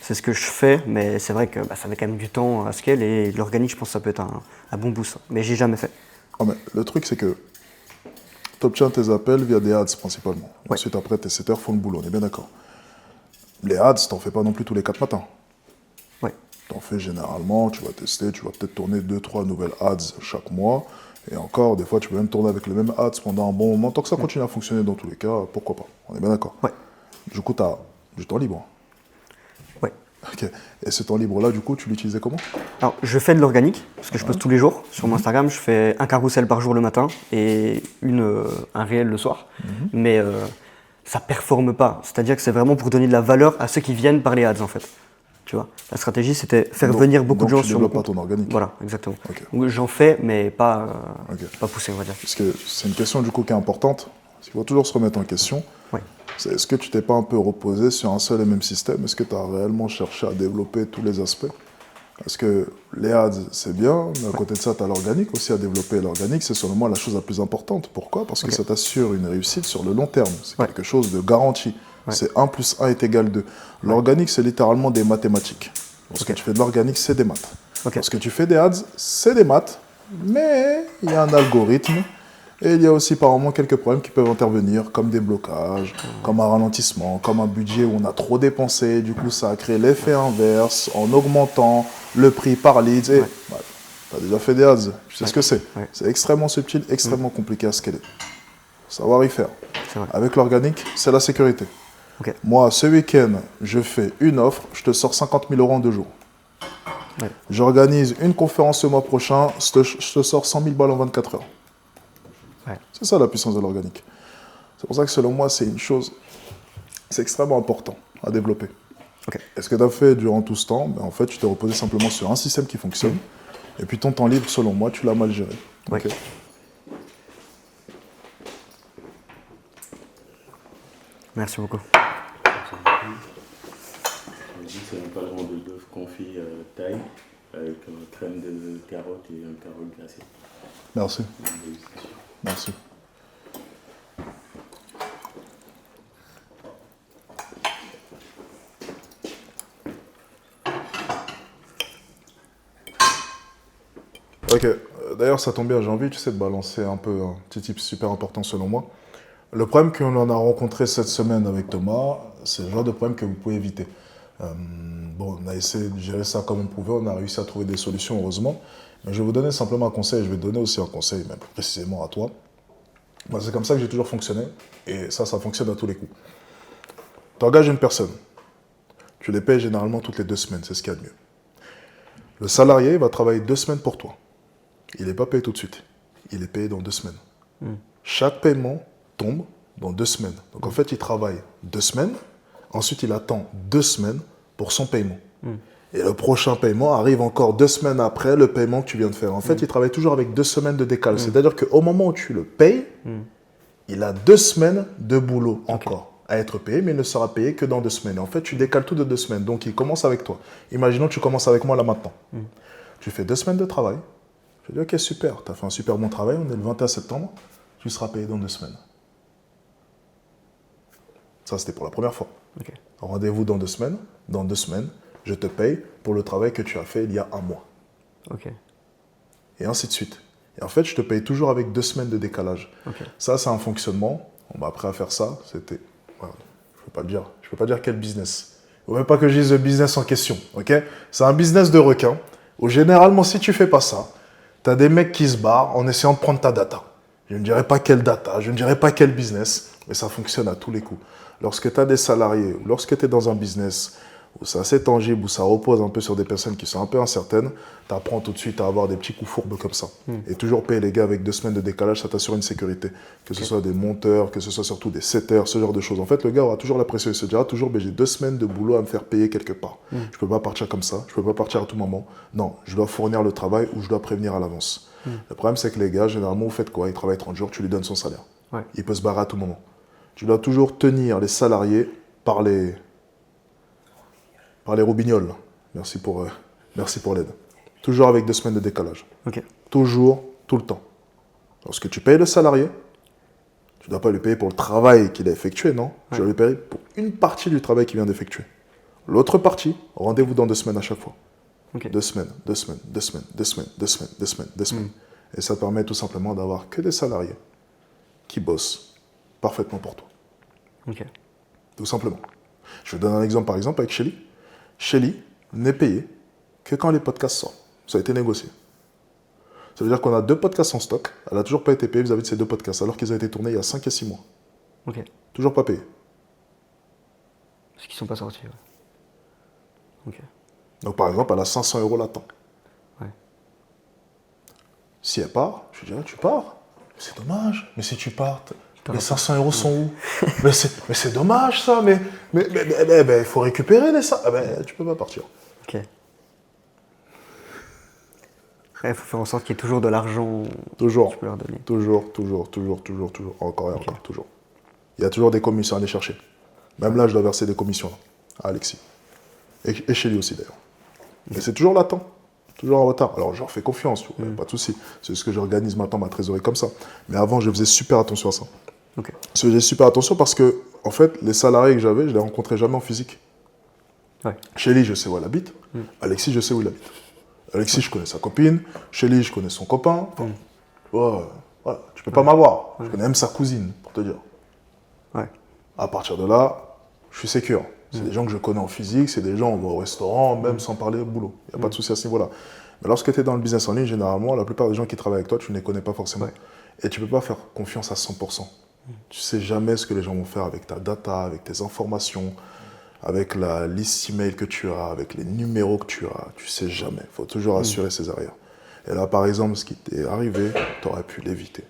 C'est ce que je fais, mais c'est vrai que ça met quand même du temps à scale et l'organique, je pense que ça peut être un bon boost. Mais j'ai jamais fait. Ah, mais le truc c'est que tu obtiens tes appels via des ads principalement. Ouais. Ensuite après tes setters font le boulot, on est bien d'accord. Les ads, t'en fais pas non plus tous les 4 matins. Ouais. T'en fais généralement, tu vas tester, tu vas peut-être tourner 2-3 nouvelles ads chaque mois. Et encore, des fois, tu peux même tourner avec les mêmes ads pendant un bon moment. Tant que ça continue à fonctionner dans tous les cas, pourquoi pas? On est bien d'accord. Ouais. Du coup, tu as du temps libre. Ouais. Ok. Et ce temps libre-là, du coup, tu l'utilisais comment? Alors, je fais de l'organique, parce que je poste tous les jours. Sur mon Instagram, je fais un carrousel par jour le matin et un réel le soir. Mais ça performe pas. C'est-à-dire que c'est vraiment pour donner de la valeur à ceux qui viennent par les ads, en fait. Tu vois, la stratégie, c'était faire Donc- venir beaucoup donc de gens tu sur mon développes pas compte. ton organique. Voilà, exactement. Ok. Donc, j'en fais, mais pas Ok. poussé, on va dire. Parce que c'est une question, du coup, qui est importante. Il faut toujours se remettre en question. Ouais. C'est est-ce que tu t'es pas un peu reposé sur un seul et même système? Est-ce que tu as réellement cherché à développer tous les aspects? Parce que les ads, c'est bien, mais à côté de ça, tu as l'organique aussi à développer. L'organique, c'est selon moi la chose la plus importante. Pourquoi? Parce que ça t'assure une réussite sur le long terme. C'est Ouais. quelque chose de garanti. Ouais. C'est 1 + 1 est égal 2. L'organique, c'est littéralement des mathématiques. Lorsque tu fais de l'organique, c'est des maths. Ok. Lorsque tu fais des ads, c'est des maths, mais il y a un algorithme. Et il y a aussi par moments quelques problèmes qui peuvent intervenir, comme des blocages, comme un ralentissement, comme un budget où on a trop dépensé. Du coup, ça a créé l'effet inverse en augmentant le prix par lead. Et tu as déjà fait des ads, tu sais ce que c'est. Ouais. C'est extrêmement subtil, extrêmement compliqué à scaler. Savoir y faire. C'est vrai. Avec l'organique, c'est la sécurité. Ok. Moi, ce week-end, je fais une offre, je te sors 50 000 € en 2 jours. Ouais. J'organise une conférence le mois prochain, je te sors 100 000 balles en 24 heures. Ouais. C'est ça la puissance de l'organique. C'est pour ça que selon moi, c'est une chose, c'est extrêmement important à développer. Ok. Et ce que tu as fait durant tout ce temps, ben, en fait, tu t'es reposé simplement sur un système qui fonctionne. Et puis ton temps libre, selon moi, tu l'as mal géré. Ouais. Ok. Merci beaucoup. C'est un padron de bœuf confit taille avec une crème de carotte et un carotte glacé. Merci. Merci. Ok, D'ailleurs, ça tombe bien, j'ai envie, tu sais, de balancer un peu un petit tip super important selon moi. Le problème qu'on en a rencontré cette semaine avec Thomas, c'est le genre de problème que vous pouvez éviter. Bon, on a essayé de gérer ça comme on pouvait, on a réussi à trouver des solutions, heureusement. Mais je vais vous donner simplement un conseil, je vais donner aussi un conseil, même plus précisément à toi. Moi, c'est comme ça que j'ai toujours fonctionné, et ça fonctionne à tous les coups. Tu engages une personne, tu les payes généralement toutes les 2 semaines, c'est ce qu'il y a de mieux. Le salarié va travailler 2 semaines pour toi. Il n'est pas payé tout de suite, il est payé dans 2 semaines. Chaque paiement tombe dans 2 semaines. Donc en fait, il travaille 2 semaines, ensuite il attend 2 semaines pour son paiement. Et le prochain paiement arrive encore 2 semaines après le paiement que tu viens de faire. En fait, il travaille toujours avec 2 semaines de décalage. C'est-à-dire qu'au moment où tu le payes, il a 2 semaines de boulot encore à être payé, mais il ne sera payé que dans 2 semaines. Et en fait, tu décales tout de 2 semaines. Donc, il commence avec toi. Imaginons que tu commences avec moi là maintenant. Tu fais 2 semaines de travail. Je dis, ok, super, tu as fait un super bon travail. On est le 21 septembre. Tu seras payé dans 2 semaines. Ça, c'était pour la première fois. Ok. Rendez-vous dans 2 semaines. Dans 2 semaines, je te paye pour le travail que tu as fait il y a 1 mois. Ok. Et ainsi de suite. Et en fait, je te paye toujours avec 2 semaines de décalage. Ok. Ça, c'est un fonctionnement. On m'a appris à faire ça. C'était... Voilà. Je ne peux pas dire quel business. Il ne faut même pas que je dise le business en question. Ok ? C'est un business de requin où généralement, si tu ne fais pas ça, tu as des mecs qui se barrent en essayant de prendre ta data. Je ne dirais pas quelle data, je ne dirais pas quel business, mais ça fonctionne à tous les coups. Lorsque tu as des salariés ou lorsque tu es dans un business où c'est assez tangible, où ça repose un peu sur des personnes qui sont un peu incertaines, tu apprends tout de suite à avoir des petits coups fourbes comme ça. Et toujours payer les gars avec 2 semaines de décalage, ça t'assure une sécurité. Que ce soit des monteurs, que ce soit surtout des setters, ce genre de choses. En fait, le gars aura toujours la pression. Il se dira toujours, j'ai 2 semaines de boulot à me faire payer quelque part. Je ne peux pas partir comme ça, je ne peux pas partir à tout moment. Non, je dois fournir le travail ou je dois prévenir à l'avance. Le problème, c'est que les gars, généralement, vous faites quoi? Ils travaillent 30 jours, tu lui donnes son salaire. Ouais. Il peut se barrer à tout moment. Tu dois toujours tenir les salariés par les roubignoles. Merci pour l'aide. Toujours avec 2 semaines de décalage. Ok. Toujours, tout le temps. Lorsque tu payes le salarié, tu ne dois pas lui payer pour le travail qu'il a effectué, non. Tu dois lui payer pour une partie du travail qu'il vient d'effectuer. L'autre partie, rendez-vous dans 2 semaines à chaque fois. Ok. 2 semaines, 2 semaines, 2 semaines, 2 semaines, 2 semaines, 2 semaines, 2 semaines. Et ça te permet tout simplement d'avoir que des salariés qui bossent parfaitement pour toi. Ok. Tout simplement. Je vais donner un exemple, par exemple, avec Shelly. Shelly n'est payée que quand les podcasts sortent. Ça a été négocié. Ça veut dire qu'on a 2 podcasts en stock. Elle n'a toujours pas été payée vis-à-vis de ces 2 podcasts, alors qu'ils ont été tournés il y a 5 et 6 mois. Ok. Toujours pas payés. Parce qu'ils sont pas sortis. Ouais. Ok. Donc, par exemple, elle a 500 € latents. Ouais. Si elle part, je lui dirais, tu pars. C'est dommage. Mais si tu pars, les 500 € sont où? mais c'est dommage, ça. Mais il faut récupérer les 500. Tu peux pas partir. Ok. Après, il faut faire en sorte qu'il y ait toujours de l'argent Toujours. que tu peux leur donner. Toujours. Encore et encore, toujours. Il y a toujours des commissions à aller chercher. Même là, je dois verser des commissions là, à Alexis. Et chez lui aussi, d'ailleurs. Et c'est toujours latent. Toujours en retard. Alors, je leur fais confiance, tu vois, pas de souci. C'est ce que j'organise maintenant, ma trésorerie comme ça. Mais avant, je faisais super attention à ça. Ok. Je faisais super attention parce que, en fait, les salariés que j'avais, je les rencontrais jamais en physique. Ouais. Shelly, je sais où elle habite. Alexis, je sais où il habite. Alexis, je connais sa copine. Shelly, je connais son copain. Enfin, voilà, tu peux pas m'avoir. Je connais même sa cousine, pour te dire. Ouais. À partir de là, je suis sécure. C'est des gens que je connais en physique, c'est des gens, on va au restaurant, même sans parler de boulot. Il n'y a pas de souci à ce niveau-là. Mais lorsque tu es dans le business en ligne, généralement, la plupart des gens qui travaillent avec toi, tu ne les connais pas forcément. Ouais. Et tu ne peux pas faire confiance à 100%. Tu ne sais jamais ce que les gens vont faire avec ta data, avec tes informations, avec la liste email que tu as, avec les numéros que tu as. Tu ne sais jamais. Il faut toujours assurer ses arrières. Et là, par exemple, ce qui t'est arrivé, tu aurais pu l'éviter.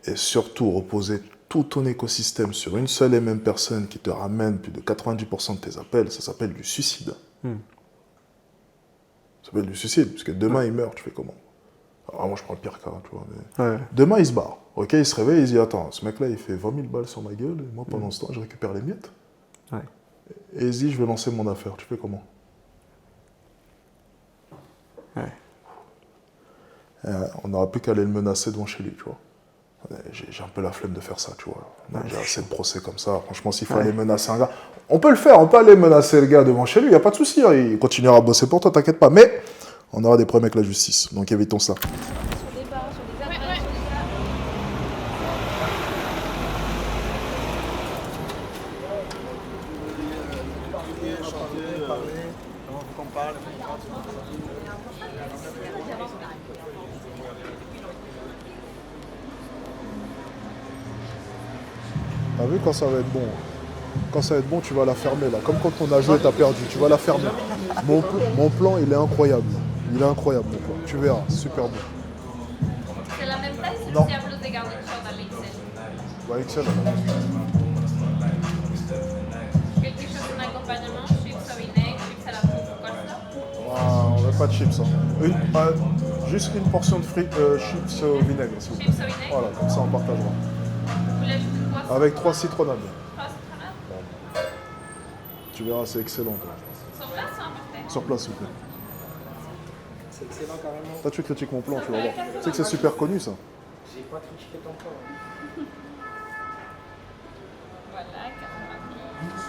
Et surtout, reposer tout ton écosystème sur une seule et même personne qui te ramène plus de 90% de tes appels, ça s'appelle du suicide. Ça s'appelle du suicide, parce que demain, il meurt, tu fais comment? Alors moi, je prends le pire cas, tu vois. Mais... Ouais. Demain, il se barre. Ok, il se réveille, il se dit, attends, ce mec-là, il fait 20 000 balles sur ma gueule, et moi, pendant ce temps, je récupère les miettes. Ouais. Et il se dit, je vais lancer mon affaire, tu fais comment? Ouais. On n'aura plus qu'à aller le menacer devant chez lui, tu vois. J'ai un peu la flemme de faire ça, tu vois. J'ai assez de procès comme ça. Franchement, s'il faut aller menacer un gars, on peut le faire, on peut aller menacer le gars devant chez lui, il n'y a pas de souci. Hein. Il continuera à bosser pour toi, t'inquiète pas. Mais on aura des problèmes avec la justice. Donc évitons ça. T'as vu quand ça va être bon? Quand ça va être bon, tu vas la fermer là. Comme quand on a joué, t'as perdu, tu vas la fermer. Mon plan, il est incroyable. Il est incroyable mon plan. Tu verras, super bon. C'est la même taille, c'est Non. le diable de garniture d'Alexel. Bah, Excel. Quelque chose en accompagnement, chips au vinaigre, chips à la poudre, quoi ça? Ah, on veut pas de chips. Juste une portion de frites, chips au vinaigre, s'il vous plaît. Chips au vinaigre. Voilà, comme ça on partagera. Vous voulez ajouter quoi? Avec 3 citronnades. Trois citronnades? Tu verras, c'est excellent. Toi. Sur place ou importé? Sur place, s'il vous plaît. C'est excellent carrément. Toi, tu critiques mon plan, tu vas voir. Tu sais que c'est super connu, ça. J'ai pas critiqué ton plan. Voilà, 90.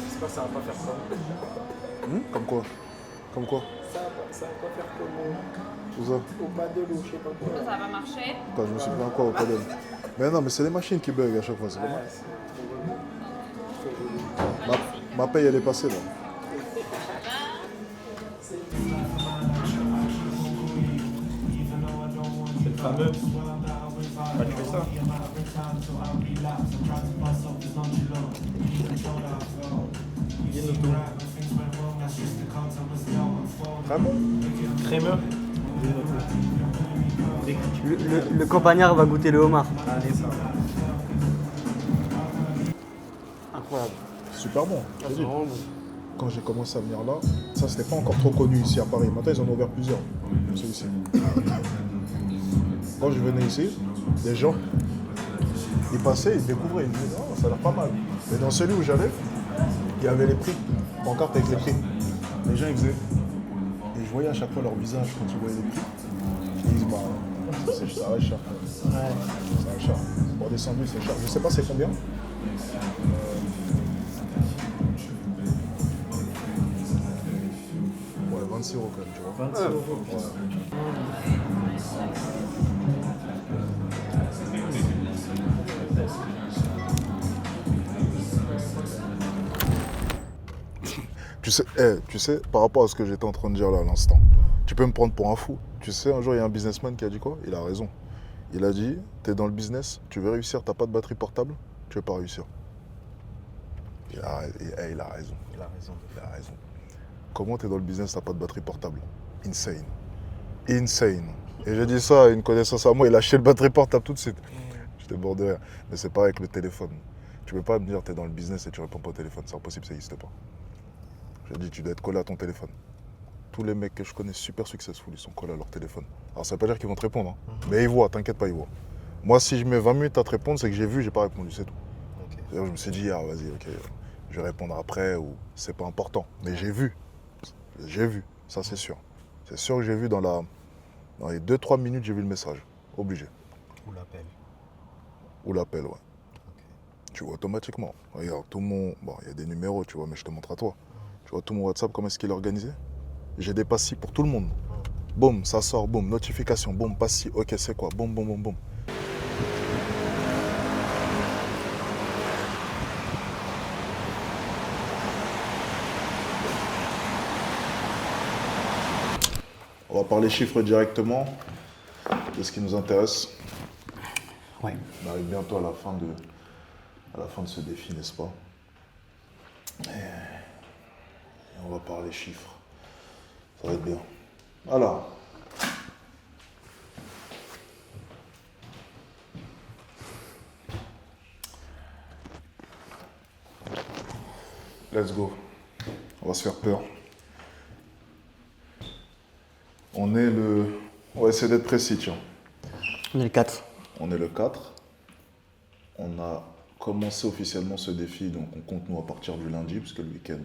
J'espère que ça va pas faire comme. Comme quoi? Comme quoi? Ça va pas faire comme Tout ça. au paddle ou je sais pas quoi. Ça va marcher. Attends, je me suis pris un quoi au padel. Mais non, mais c'est les machines qui bug à chaque fois, c'est Ouais, dommage. c'est trop relou. Ma paye, elle est passée, là. C'est le fameux. Bah, tu fais ça. Bien Vraiment? Crémeux. Le campagnard va goûter le homard. Allez, ça. Incroyable. Super bon. Ah, je te c'est dis. vraiment bon. Quand j'ai commencé à venir là, ça c'était pas encore trop connu ici à Paris. Maintenant ils en ont ouvert plusieurs. Comme celui-ci. Quand je venais ici, les gens, ils passaient, ils découvraient, ils me disaient oh, ça a l'air pas mal. Mais dans celui où j'allais, il y avait les prix, pancarte avec les prix. Les gens ils faisaient. Et je voyais à chaque fois leur visage quand ils voyaient les prix. Ils disent bah ça reste cher. Ouais. Ça reste cher. Pour des sandwichs c'est cher. Je sais pas c'est combien. Ouais, 26 € quand même, tu vois. 26 euros. Tu sais, par rapport à ce que j'étais en train de dire là à l'instant, tu peux me prendre pour un fou. Tu sais, un jour, il y a un businessman qui a dit quoi? Il a raison. Il a dit, t'es dans le business, tu veux réussir, t'as pas de batterie portable, tu veux pas réussir. Il a raison. Il a raison. Il a raison. Comment t'es dans le business, t'as pas de batterie portable? Insane. Insane. Et j'ai dit ça à une connaissance à moi, il a acheté le batterie portable tout de suite. J'étais bord de rire. Mais c'est pareil avec le téléphone. Tu peux pas me dire t'es dans le business et tu réponds pas au téléphone. C'est impossible, ça n'existe pas. J'ai dit tu dois être collé à ton téléphone. Tous les mecs que je connais super successful, ils sont collés à leur téléphone. Alors ça veut pas dire qu'ils vont te répondre, hein. Mais ils voient, t'inquiète pas, ils voient. Moi si je mets 20 minutes à te répondre, c'est que j'ai vu, j'ai pas répondu, c'est tout. C'est-à-dire, je me suis dit, ah vas-y, ok, je vais répondre après ou c'est pas important. Mais j'ai vu. J'ai vu, ça c'est sûr. C'est sûr que j'ai vu dans les 2-3 minutes, j'ai vu le message. Obligé. Ou l'appel. Ou l'appel, ouais. Tu vois automatiquement. Regarde, tout mon... Bon, il y a des numéros, tu vois, mais je te montre à toi. Tu vois tout mon WhatsApp, comment est-ce qu'il est organisé? J'ai des passis pour tout le monde. Boum, ça sort, boum, notification, boum, passis, ok, c'est quoi? Boum, boum, boum, boum. On va parler chiffres directement de ce qui nous intéresse. Ouais. On arrive bientôt à la fin de ce défi, n'est-ce pas? Et on va parler chiffres. Ça va être bien. Alors. Let's go. On va se faire peur. On va essayer d'être précis, tiens. On est le 4. On est le 4. On a commencé officiellement ce défi, donc on compte nous à partir du lundi, parce que le week-end,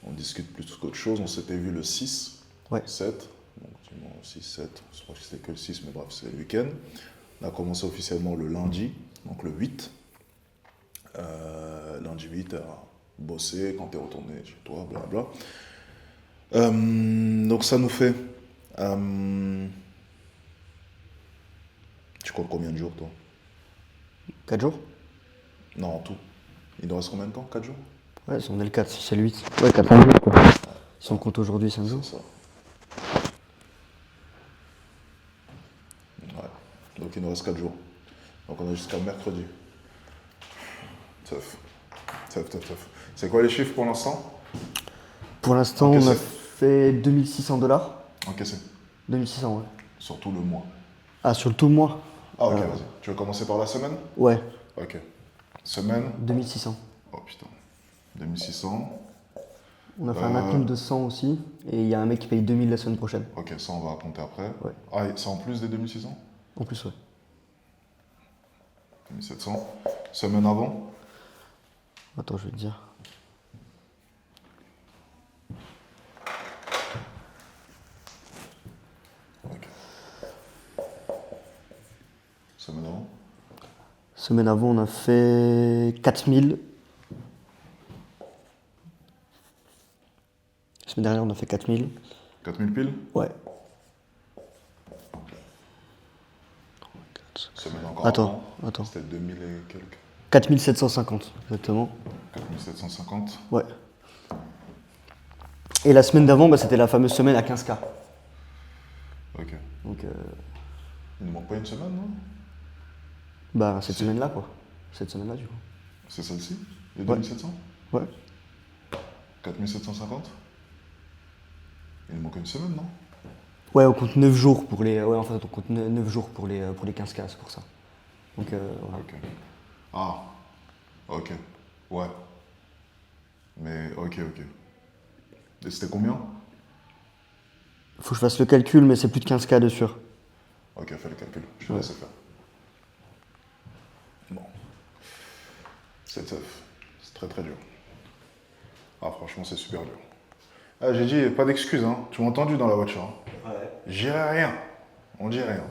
on discute plus qu'autre chose. On s'était vu le 6, Ouais. 7, donc 6, 7, je crois que c'était que le 6, mais bref, c'est le week-end. On a commencé officiellement le lundi, donc le 8. Lundi 8, à bosser quand tu es retourné chez toi, blablabla. Donc ça nous fait... tu comptes combien de jours, toi? 4 jours? Non, en tout. Il nous reste combien de temps? 4 jours? Ouais, si on est le 4, si c'est le 8. Ouais, 4 jours quoi. Si on compte aujourd'hui 5 jours. C'est ça. Ouais. Donc il nous reste 4 jours. Donc on a jusqu'à mercredi. Tough. Tough. C'est quoi les chiffres pour l'instant? Pour l'instant, on Encaissé. a fait 2600 $. Encaissé. 2600, ouais. Sur tout le mois. Ah, sur le tout le mois? Ah ok, vas-y. Tu veux commencer par la semaine? Ouais, Ok. Semaine. 2600. Oh putain. 2600. On a fait un acompte de 100 aussi, et il y a un mec qui paye 2000 la semaine prochaine. Ok, ça on va compter après. Ouais. Ah, et c'est en plus des 2600? En plus, ouais. 2700. Semaine avant? Attends, je vais te dire. Ok. Semaine avant? Semaine avant, on a fait 4000. Semaine dernière, on a fait 4000. 4000 piles? Ouais. Semaine encore Attends. C'était 2000 et quelques. 4750, exactement. 4750. Ouais. Et la semaine d'avant, bah, c'était la fameuse semaine à 15K. Ok. Donc, Il ne manque pas une semaine, non? bah, cette semaine-là, quoi. Cette semaine-là, du coup. C'est celle-ci? Les Ouais. 2700? Ouais. 4750? Il manque une semaine, non? Ouais, on compte 9 jours pour les. Ouais, en fait, on compte 9 jours pour les 15K, c'est pour ça. Donc, voilà. Ok. Ah. Ok. Ouais. Mais ok. Et c'était combien? Faut que je fasse le calcul, mais c'est plus de 15K de sûr. Ok, fais le calcul. Je te laisse faire. Bon. C'est tough. C'est très très dur. Ah, franchement, c'est super dur. Ah, j'ai dit, pas d'excuses, hein. Tu m'as entendu dans la voiture. Hein. Ouais. J'irai rien. On dit rien.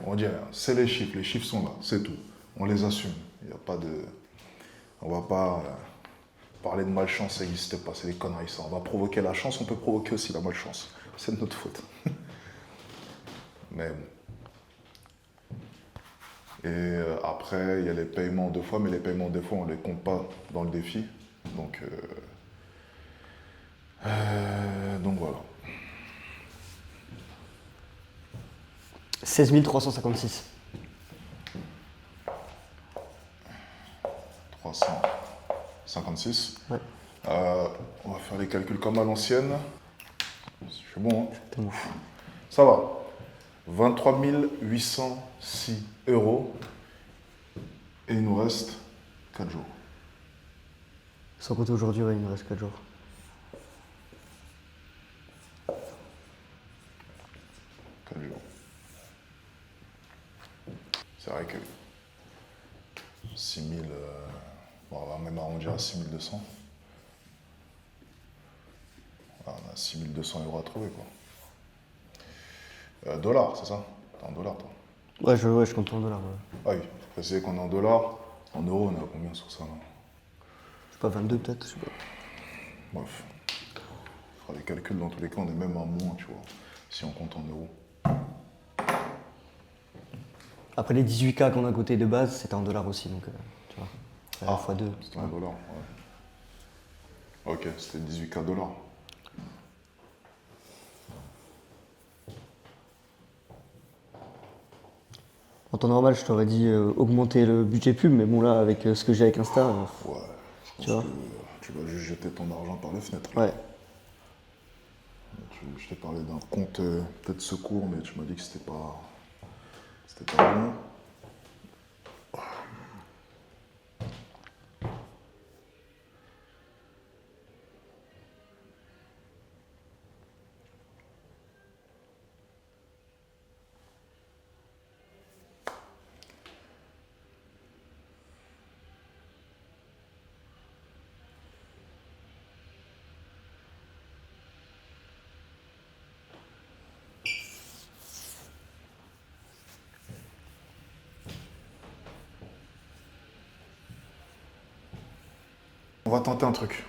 C'est les chiffres sont là, c'est tout. On les assume. Il n'y a pas de... On va pas parler de malchance, ça n'existe pas, c'est des conneries ça. On va provoquer la chance, on peut provoquer aussi la malchance. C'est de notre faute. Mais bon. Et après, il y a les paiements 2 fois, mais les paiements 2 fois, on ne les compte pas dans le défi. Donc voilà. 16 356. 356. Ouais. On va faire les calculs comme à l'ancienne. Je suis bon, hein? Exactement. Ça va. 23 806 €. Et il nous reste 4 jours. Sans compter aujourd'hui, ouais, il me reste 4 jours. 4 jours. C'est vrai que 6000, bon, on va même arrondir à 6200. On a 6200 € à trouver, quoi. Dollars, c'est ça? T'es en dollars, toi? Ouais, je compte en dollars. Ouais. Ah oui, faut préciser qu'on est en dollars. En euros, on est à combien sur ça, là? Je sais pas, 22 peut-être, je sais pas. Bref. On fera les calculs dans tous les cas, on est même à moins, tu vois, si on compte en euros. Après les 18K qu'on a coté de base, c'était en dollars aussi, donc tu vois. À la fois 2. C'était en dollars, ouais. Ok, c'était 18K dollars. En temps normal, je t'aurais dit augmenter le budget pub, mais bon, là, avec ce que j'ai avec Insta, Ouais, tu vois. tu vas juste jeter ton argent par les fenêtres. Ouais. Je t'ai parlé d'un compte peut-être secours, mais tu m'as dit que c'était pas bon. On va tenter un truc.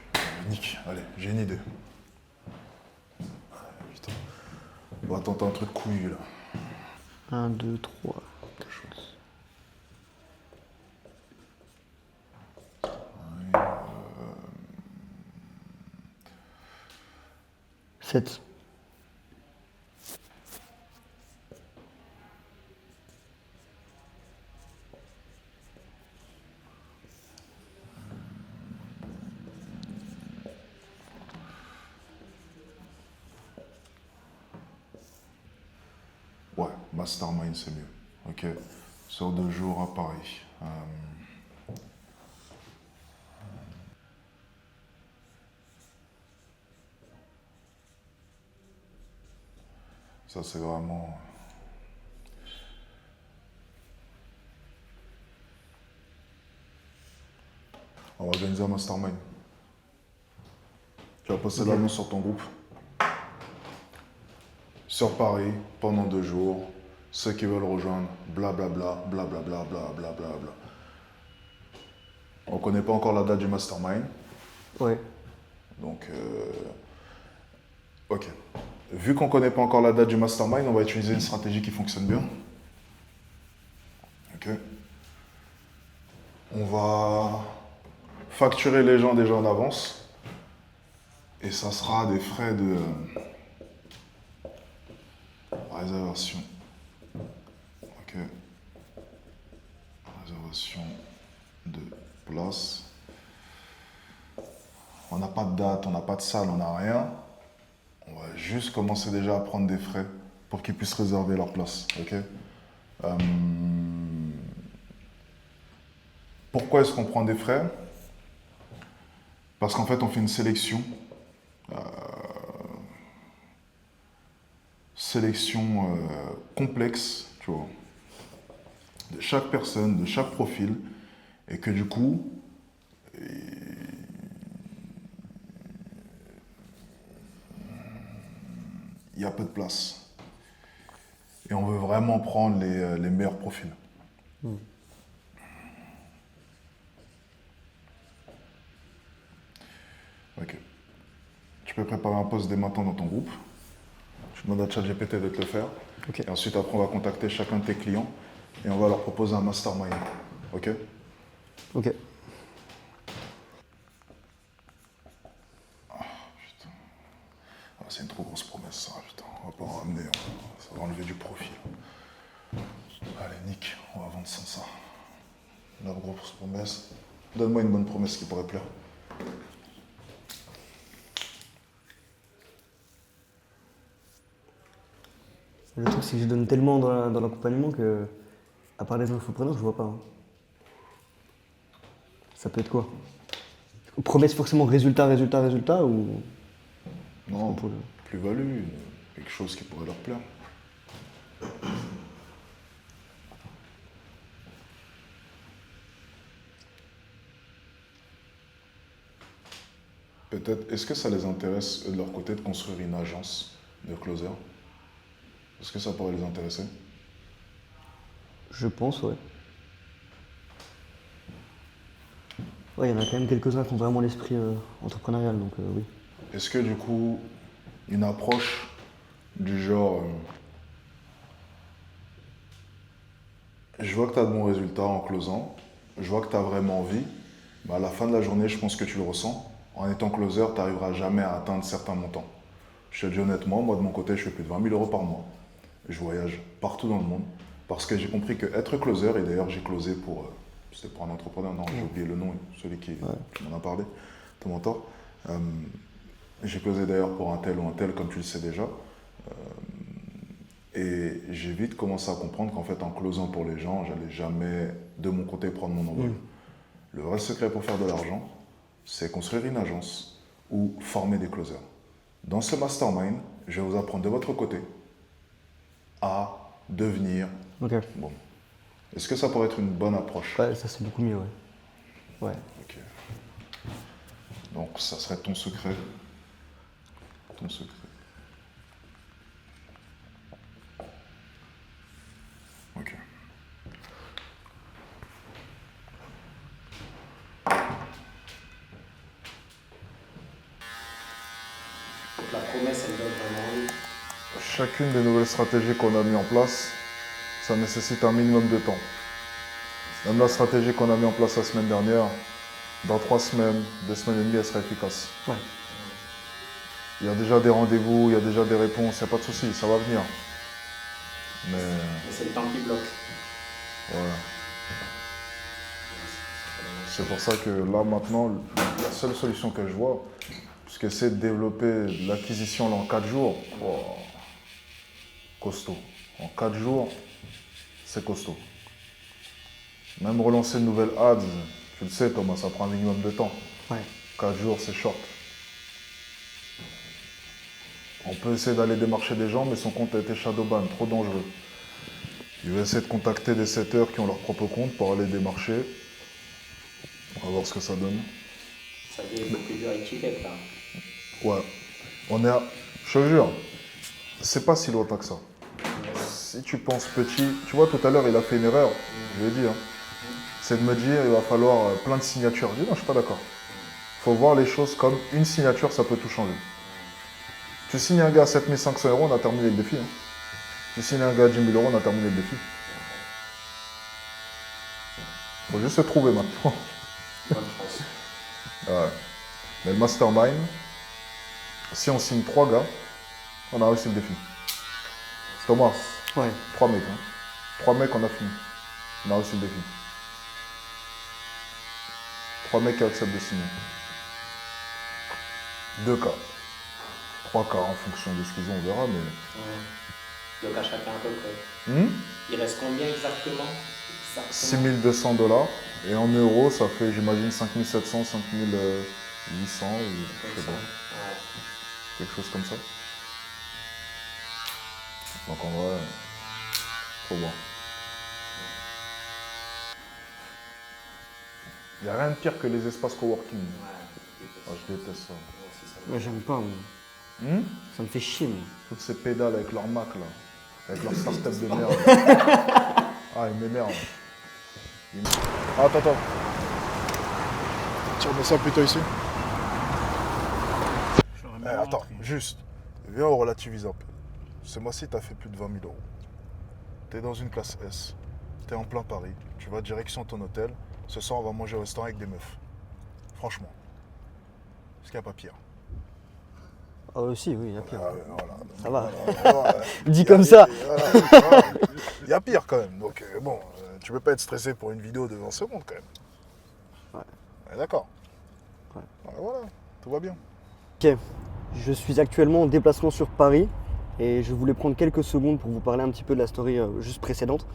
Nick, allez, j'ai une idée. va tenter un truc couillu là. 1, 2, 3. 7. Ouais, Mastermind c'est mieux. Ok. Sort de jour à Paris. Ça c'est vraiment. On va organiser un mastermind. Tu vas passer l'annonce sur ton groupe. Sur Paris, pendant 2 jours, ceux qui veulent rejoindre, blablabla, blablabla, blablabla. On connaît pas encore la date du mastermind. Ouais. Donc, ok. Vu qu'on connaît pas encore la date du mastermind, on va utiliser une stratégie qui fonctionne bien. Ok. On va facturer les gens déjà en avance. Et ça sera des frais de réservation. Ok. Réservation de place. On n'a pas de date, on n'a pas de salle, on n'a rien. On va juste commencer déjà à prendre des frais pour qu'ils puissent réserver leur place. Ok. Pourquoi est-ce qu'on prend des frais? Parce qu'en fait, on fait une sélection. Complexe, tu vois, de chaque personne, de chaque profil, et que du coup, il y a peu de place. Et on veut vraiment prendre les meilleurs profils. Ok. Tu peux préparer un post dès maintenant dans ton groupe. Je demande à ChatGPT de te le faire. Ok. Et ensuite, après, on va contacter chacun de tes clients et on va leur proposer un mastermind. Ok? Ok. Putain. Ah, c'est une trop grosse promesse, ça. Putain. On va pas en ramener. Ça va enlever du profil. Allez, nique. On va vendre sans ça. La grosse promesse. Donne-moi une bonne promesse qui pourrait plaire. Le truc, c'est que je donne tellement dans l'accompagnement que, à part les infopreneurs, je vois pas. Hein. Ça peut être quoi? Promesse forcément résultat ou. Non, Pour le- plus-value. Quelque chose qui pourrait leur plaire. Peut-être, est-ce que ça les intéresse, eux, de leur côté, de construire une agence de closer? Est-ce que ça pourrait les intéresser? Je pense, ouais. Ouais, il y en a quand même quelques-uns qui ont vraiment l'esprit entrepreneurial, donc oui. Est-ce que du coup, une approche du genre, je vois que tu as de bons résultats en closant, je vois que tu as vraiment envie, mais à la fin de la journée, je pense que tu le ressens, en étant closer, tu n'arriveras jamais à atteindre certains montants. Je te le dis honnêtement, moi de mon côté, je fais plus de 20 000 euros par mois. Je voyage partout dans le monde, parce que j'ai compris que être closer, et d'ailleurs j'ai closé pour, c'était pour un entrepreneur, non, j'ai oublié le nom, celui qui m'en a parlé, ton mentor. J'ai closé d'ailleurs pour un tel ou un tel, comme tu le sais déjà. Et j'ai vite commencé à comprendre qu'en fait, en closant pour les gens, j'allais jamais, de mon côté, prendre mon envol. Le vrai secret pour faire de l'argent, c'est construire une agence ou former des closers. Dans ce mastermind, je vais vous apprendre de votre côté à devenir Ok. bon. Est-ce que ça pourrait être une bonne approche? Ouais, ça c'est beaucoup mieux, ouais. Ouais. Ok. Donc, ça serait ton secret. Ton secret. Ok. La promesse, elle donne vraiment envie. chacune des nouvelles stratégies qu'on a mis en place, ça nécessite un minimum de temps. Même la stratégie qu'on a mis en place la semaine dernière, dans 3 semaines, 2 semaines et demie, elle sera efficace. Ouais. Il y a déjà des rendez-vous, il y a déjà des réponses, il n'y a pas de souci, ça va venir. Mais C'est le temps qui bloque. voilà. C'est pour ça que là maintenant, la seule solution que je vois, puisque c'est de développer l'acquisition là, en 4 jours, oh, costaud. En 4 jours, c'est costaud. Même relancer une nouvelle ads, tu le sais Thomas, ça prend un minimum de temps. Ouais. 4 jours, c'est short. On peut essayer d'aller démarcher des gens, mais son compte a été shadowban, trop dangereux. Il va essayer de contacter des setters qui ont leur propre compte pour aller démarcher. On va voir ce que ça donne. Ça devient beaucoup plus dur avec Chiquette là. Ouais. On est à... Je te jure, c'est pas si longtemps que ça. Si tu penses petit... Tu vois, tout à l'heure, il a fait une erreur. Je lui ai dit, hein. C'est de me dire, il va falloir plein de signatures. Je dis, non, je suis pas d'accord. Il faut voir les choses comme une signature, ça peut tout changer. Tu signes un gars à 7500 €, on a terminé le défi. Hein. Tu signes un gars à 10 000 €, on a terminé le défi. Faut juste se trouver maintenant. Bonne chance. Ouais. Mais le mastermind, si on signe 3 gars, on a réussi le défi. Thomas, Ouais. 3 mecs. Hein. 3 mecs, on a fini. On a réussi le défi. 3 mecs qui acceptent de signer. 2 cas. 3 cas en fonction de ce qu'ils ont, on verra, mais... Donc à chacun à peu près. Hmm? Il reste combien exactement 6 200 $. Et en euros, ça fait, j'imagine, 5 700, 5 800, ou je sais pas, Ouais. quelque chose comme ça. Donc en vrai, faut voir. Il n'y a rien de pire que les espaces coworking. Ah, je déteste ça. Ouais, j'aime pas, moi. Hmm? Ça me fait chier, moi. Toutes ces pédales avec leur Mac là, avec leur start-up de merde. Ah, ils m'énervent. Ah, attends. Tu remets ça plutôt ici. Attends, juste. Viens, on relativise un peu. Ce mois-ci, tu as fait plus de 20 000 €. Tu es dans une classe S. Tu es en plein Paris. Tu vas direction ton hôtel. Ce soir, on va manger au restaurant avec des meufs. Franchement. Est-ce qu'il n'y a pas pire? Ah, si, oui, il y a pire. Ah, ouais, voilà. Ça va. Voilà. Dit comme ça. Il y a pire quand même. Donc bon, tu peux pas être stressé pour une vidéo de 20 secondes quand même. Ouais. D'accord. Ouais. Voilà, tout va bien. Ok, je suis actuellement en déplacement sur Paris et je voulais prendre quelques secondes pour vous parler un petit peu de la story juste précédente.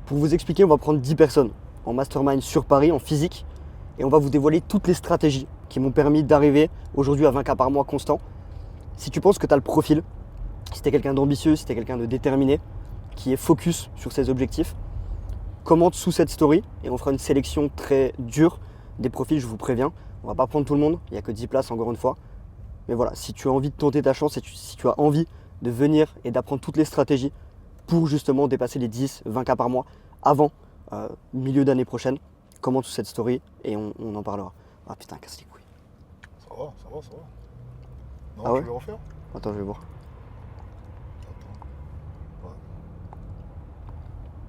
Pour vous expliquer, on va prendre 10 personnes en mastermind sur Paris, en physique, et on va vous dévoiler toutes les stratégies qui m'ont permis d'arriver aujourd'hui à 20 cas par mois constant. Si tu penses que tu as le profil, si tu es quelqu'un d'ambitieux, si tu es quelqu'un de déterminé, qui est focus sur ses objectifs, commente sous cette story et on fera une sélection très dure des profils, je vous préviens. On va pas prendre tout le monde, il n'y a que 10 places encore une fois. Mais voilà, si tu as envie de tenter ta chance et si tu as envie de venir et d'apprendre toutes les stratégies pour justement dépasser les 10, 20 cas par mois avant milieu d'année prochaine, commente sous cette story et on en parlera. Ah putain, casse les couilles. Ça va. Non, Ah ouais? tu veux refaire? Attends, je vais voir. Ouais.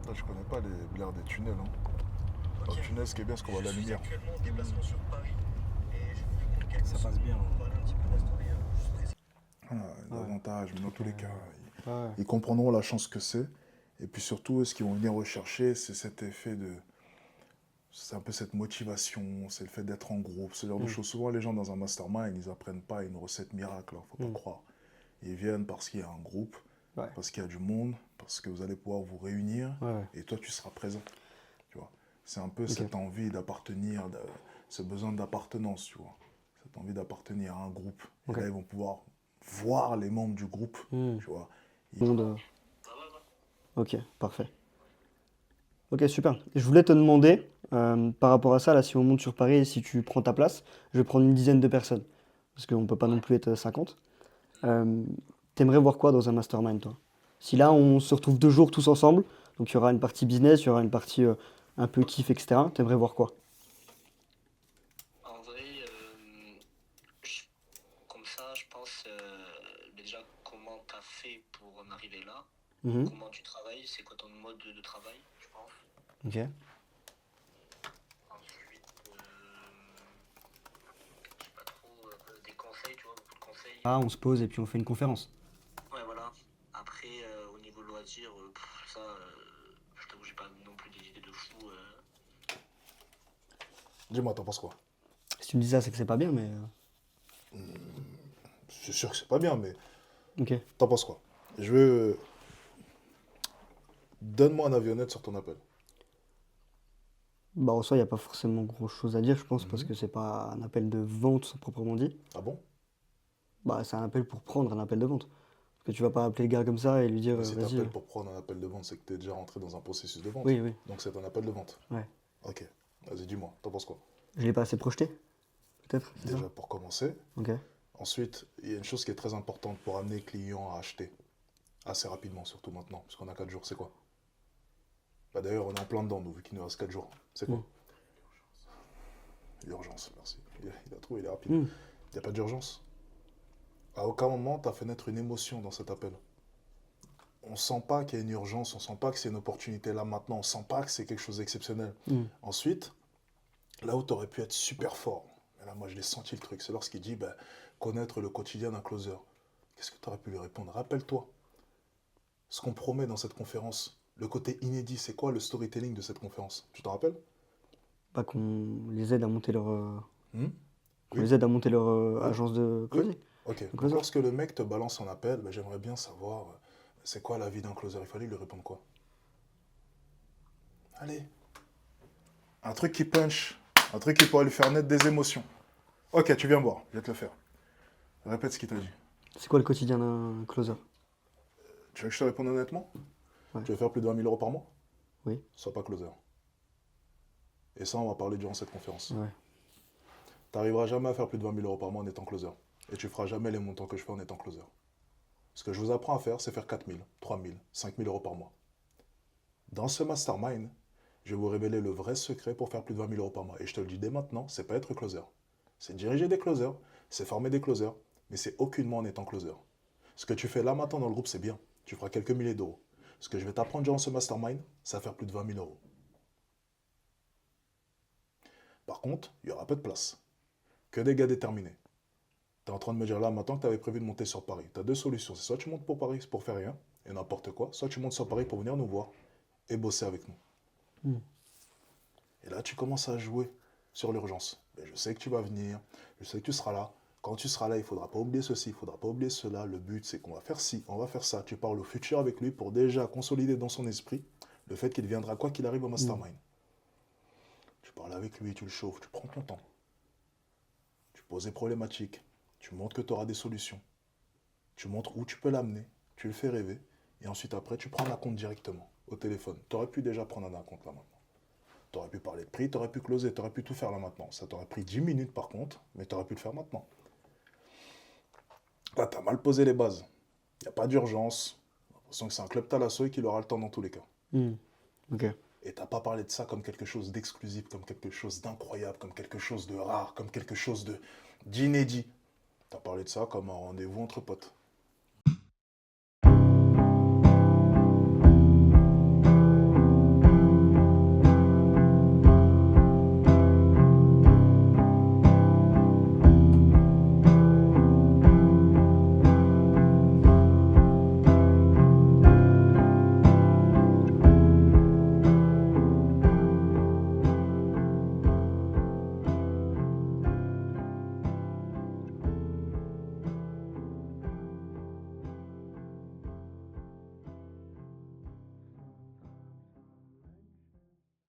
Là, je connais pas l'air des tunnels. Hein. Dans le tunnel, ce qui est bien, c'est qu'on voit la lumière. Ça passe bien. L'avantage, mais dans tous les cas, Ouais. ils comprendront la chance que c'est. Et puis surtout, ce qu'ils vont venir rechercher, c'est cet effet de... C'est un peu cette motivation, c'est le fait d'être en groupe, ce genre de choses. Souvent, les gens dans un mastermind, ils n'apprennent pas une recette miracle, faut pas croire. Ils viennent parce qu'il y a un groupe, Ouais. parce qu'il y a du monde, parce que vous allez pouvoir vous réunir, Ouais. et toi, tu seras présent. Tu vois. C'est un peu cette envie d'appartenir, ce besoin d'appartenance, tu vois. Cette envie d'appartenir à un groupe. Et Ok. là, ils vont pouvoir voir les membres du groupe, tu vois. Ok, parfait. Ok, super. Je voulais te demander, par rapport à ça, là, si on monte sur Paris et si tu prends ta place, je vais prendre une dizaine de personnes. Parce qu'on ne peut pas non plus être 50. T'aimerais voir quoi dans un mastermind, toi? Si là, on se retrouve 2 jours tous ensemble, donc il y aura une partie business, il y aura une partie un peu kiff, etc. T'aimerais voir quoi? En vrai, comme ça, je pense déjà comment tu as fait pour arriver là. Mhm. Comment tu travailles, c'est quoi ton mode de travail, je pense. Ok. Ensuite, je sais pas trop, des conseils, tu vois, beaucoup de conseils. Ah, on se pose et puis on fait une conférence. Ouais, voilà. Après, au niveau loisirs, ça, je t'avoue, j'ai pas non plus des idées de fou. Dis-moi, t'en penses quoi? Si tu me dis ça, c'est que c'est pas bien, mais. Je suis sûr que c'est pas bien, mais Ok. t'en penses quoi? Je veux. Donne-moi un avionnette sur ton appel. Bah, en soi, il n'y a pas forcément grand-chose à dire, je pense, parce que c'est pas un appel de vente proprement dit. Ah bon? Bah, c'est un appel pour prendre un appel de vente. Parce que tu vas pas appeler le gars comme ça et lui dire, Mais si vas-y. t'appelles pour prendre un appel de vente, c'est que t'es déjà rentré dans un processus de vente. Oui, oui. Donc c'est un appel de vente. Ouais. Ok. Vas-y, dis-moi, t'en penses quoi? Je l'ai pas assez projeté, peut-être, c'est ça? Déjà pour commencer. Ok. Ensuite, il y a une chose qui est très importante pour amener le client à acheter. Assez rapidement, surtout maintenant, parce qu'on a 4 jours, c'est quoi? Bah d'ailleurs, on est en plein dedans, nous, vu qu'il nous reste 4 jours. C'est quoi? L'urgence, merci. Il a trouvé, il est rapide. Il n'y a pas d'urgence. À aucun moment, tu as fait naître une émotion dans cet appel. On sent pas qu'il y a une urgence, on sent pas que c'est une opportunité là maintenant, on sent pas que c'est quelque chose d'exceptionnel. Ensuite, là où tu aurais pu être super fort, et là moi je l'ai senti le truc, c'est lorsqu'il dit bah, connaître le quotidien d'un closer. Qu'est-ce que tu aurais pu lui répondre? Rappelle-toi, ce qu'on promet dans cette conférence, le côté inédit, c'est quoi le storytelling de cette conférence? Tu t'en rappelles? Pas qu'on les aide à monter leur. Qu'on Oui. les aide à monter leur Oui. agence de closing. Ok, Un donc closer. lorsque le mec te balance un appel, bah, j'aimerais bien savoir c'est quoi la vie d'un closer. Il fallait lui répondre quoi? Allez. Un truc qui punch, un truc qui pourrait lui faire naître des émotions. Ok, tu viens voir, je vais te le faire. Répète ce qu'il t'a dit. C'est quoi le quotidien d'un closer? Tu veux que je te réponde honnêtement? Ouais. Tu veux faire plus de 20 000 euros par mois? Oui. Sois pas closer. Et ça, on va parler durant cette conférence. Ouais. Tu n'arriveras jamais à faire plus de 20 000 euros par mois en étant closer. Et tu feras jamais les montants que je fais en étant closer. Ce que je vous apprends à faire, c'est faire 4 000, 3 000, 5 000 euros par mois. Dans ce mastermind, je vais vous révéler le vrai secret pour faire plus de 20 000 euros par mois. Et je te le dis dès maintenant, c'est pas être closer. C'est diriger des closers, c'est former des closers, mais c'est aucunement en étant closer. Ce que tu fais là maintenant dans le groupe, c'est bien. Tu feras quelques milliers d'euros. Ce que je vais t'apprendre durant ce mastermind, c'est à faire plus de 20 000 euros. Par contre, il y aura peu de place. Que des gars déterminés. Tu es en train de me dire là maintenant que tu avais prévu de monter sur Paris. Tu as deux solutions. C'est soit tu montes pour Paris pour faire rien, et n'importe quoi, soit tu montes sur Paris pour venir nous voir et bosser avec nous. Et là, tu commences à jouer sur l'urgence. Je sais que tu vas venir, je sais que tu seras là. Quand tu seras là, il ne faudra pas oublier ceci, il ne faudra pas oublier cela. Le but, c'est qu'on va faire ci, on va faire ça. Tu parles au futur avec lui pour déjà consolider dans son esprit le fait qu'il viendra quoi qu'il arrive au mastermind. Tu parles avec lui, tu le chauffes, tu prends ton temps. Tu poses des problématiques, tu montres que tu auras des solutions. Tu montres où tu peux l'amener, tu le fais rêver. Et ensuite, après, tu prends un compte directement au téléphone. Tu aurais pu déjà prendre un compte là maintenant. Tu aurais pu parler de prix, tu aurais pu closer, tu aurais pu tout faire là maintenant. Ça t'aurait pris 10 minutes par contre, mais tu aurais pu le faire maintenant. Là, tu as mal posé les bases. Il n'y a pas d'urgence. J'ai l'impression que c'est un club Thalasso et qu'il aura le temps dans tous les cas. Ok. Et tu n'as pas parlé de ça comme quelque chose d'exclusif, comme quelque chose d'incroyable, comme quelque chose de rare, comme quelque chose d'inédit. Tu as parlé de ça comme un rendez-vous entre potes.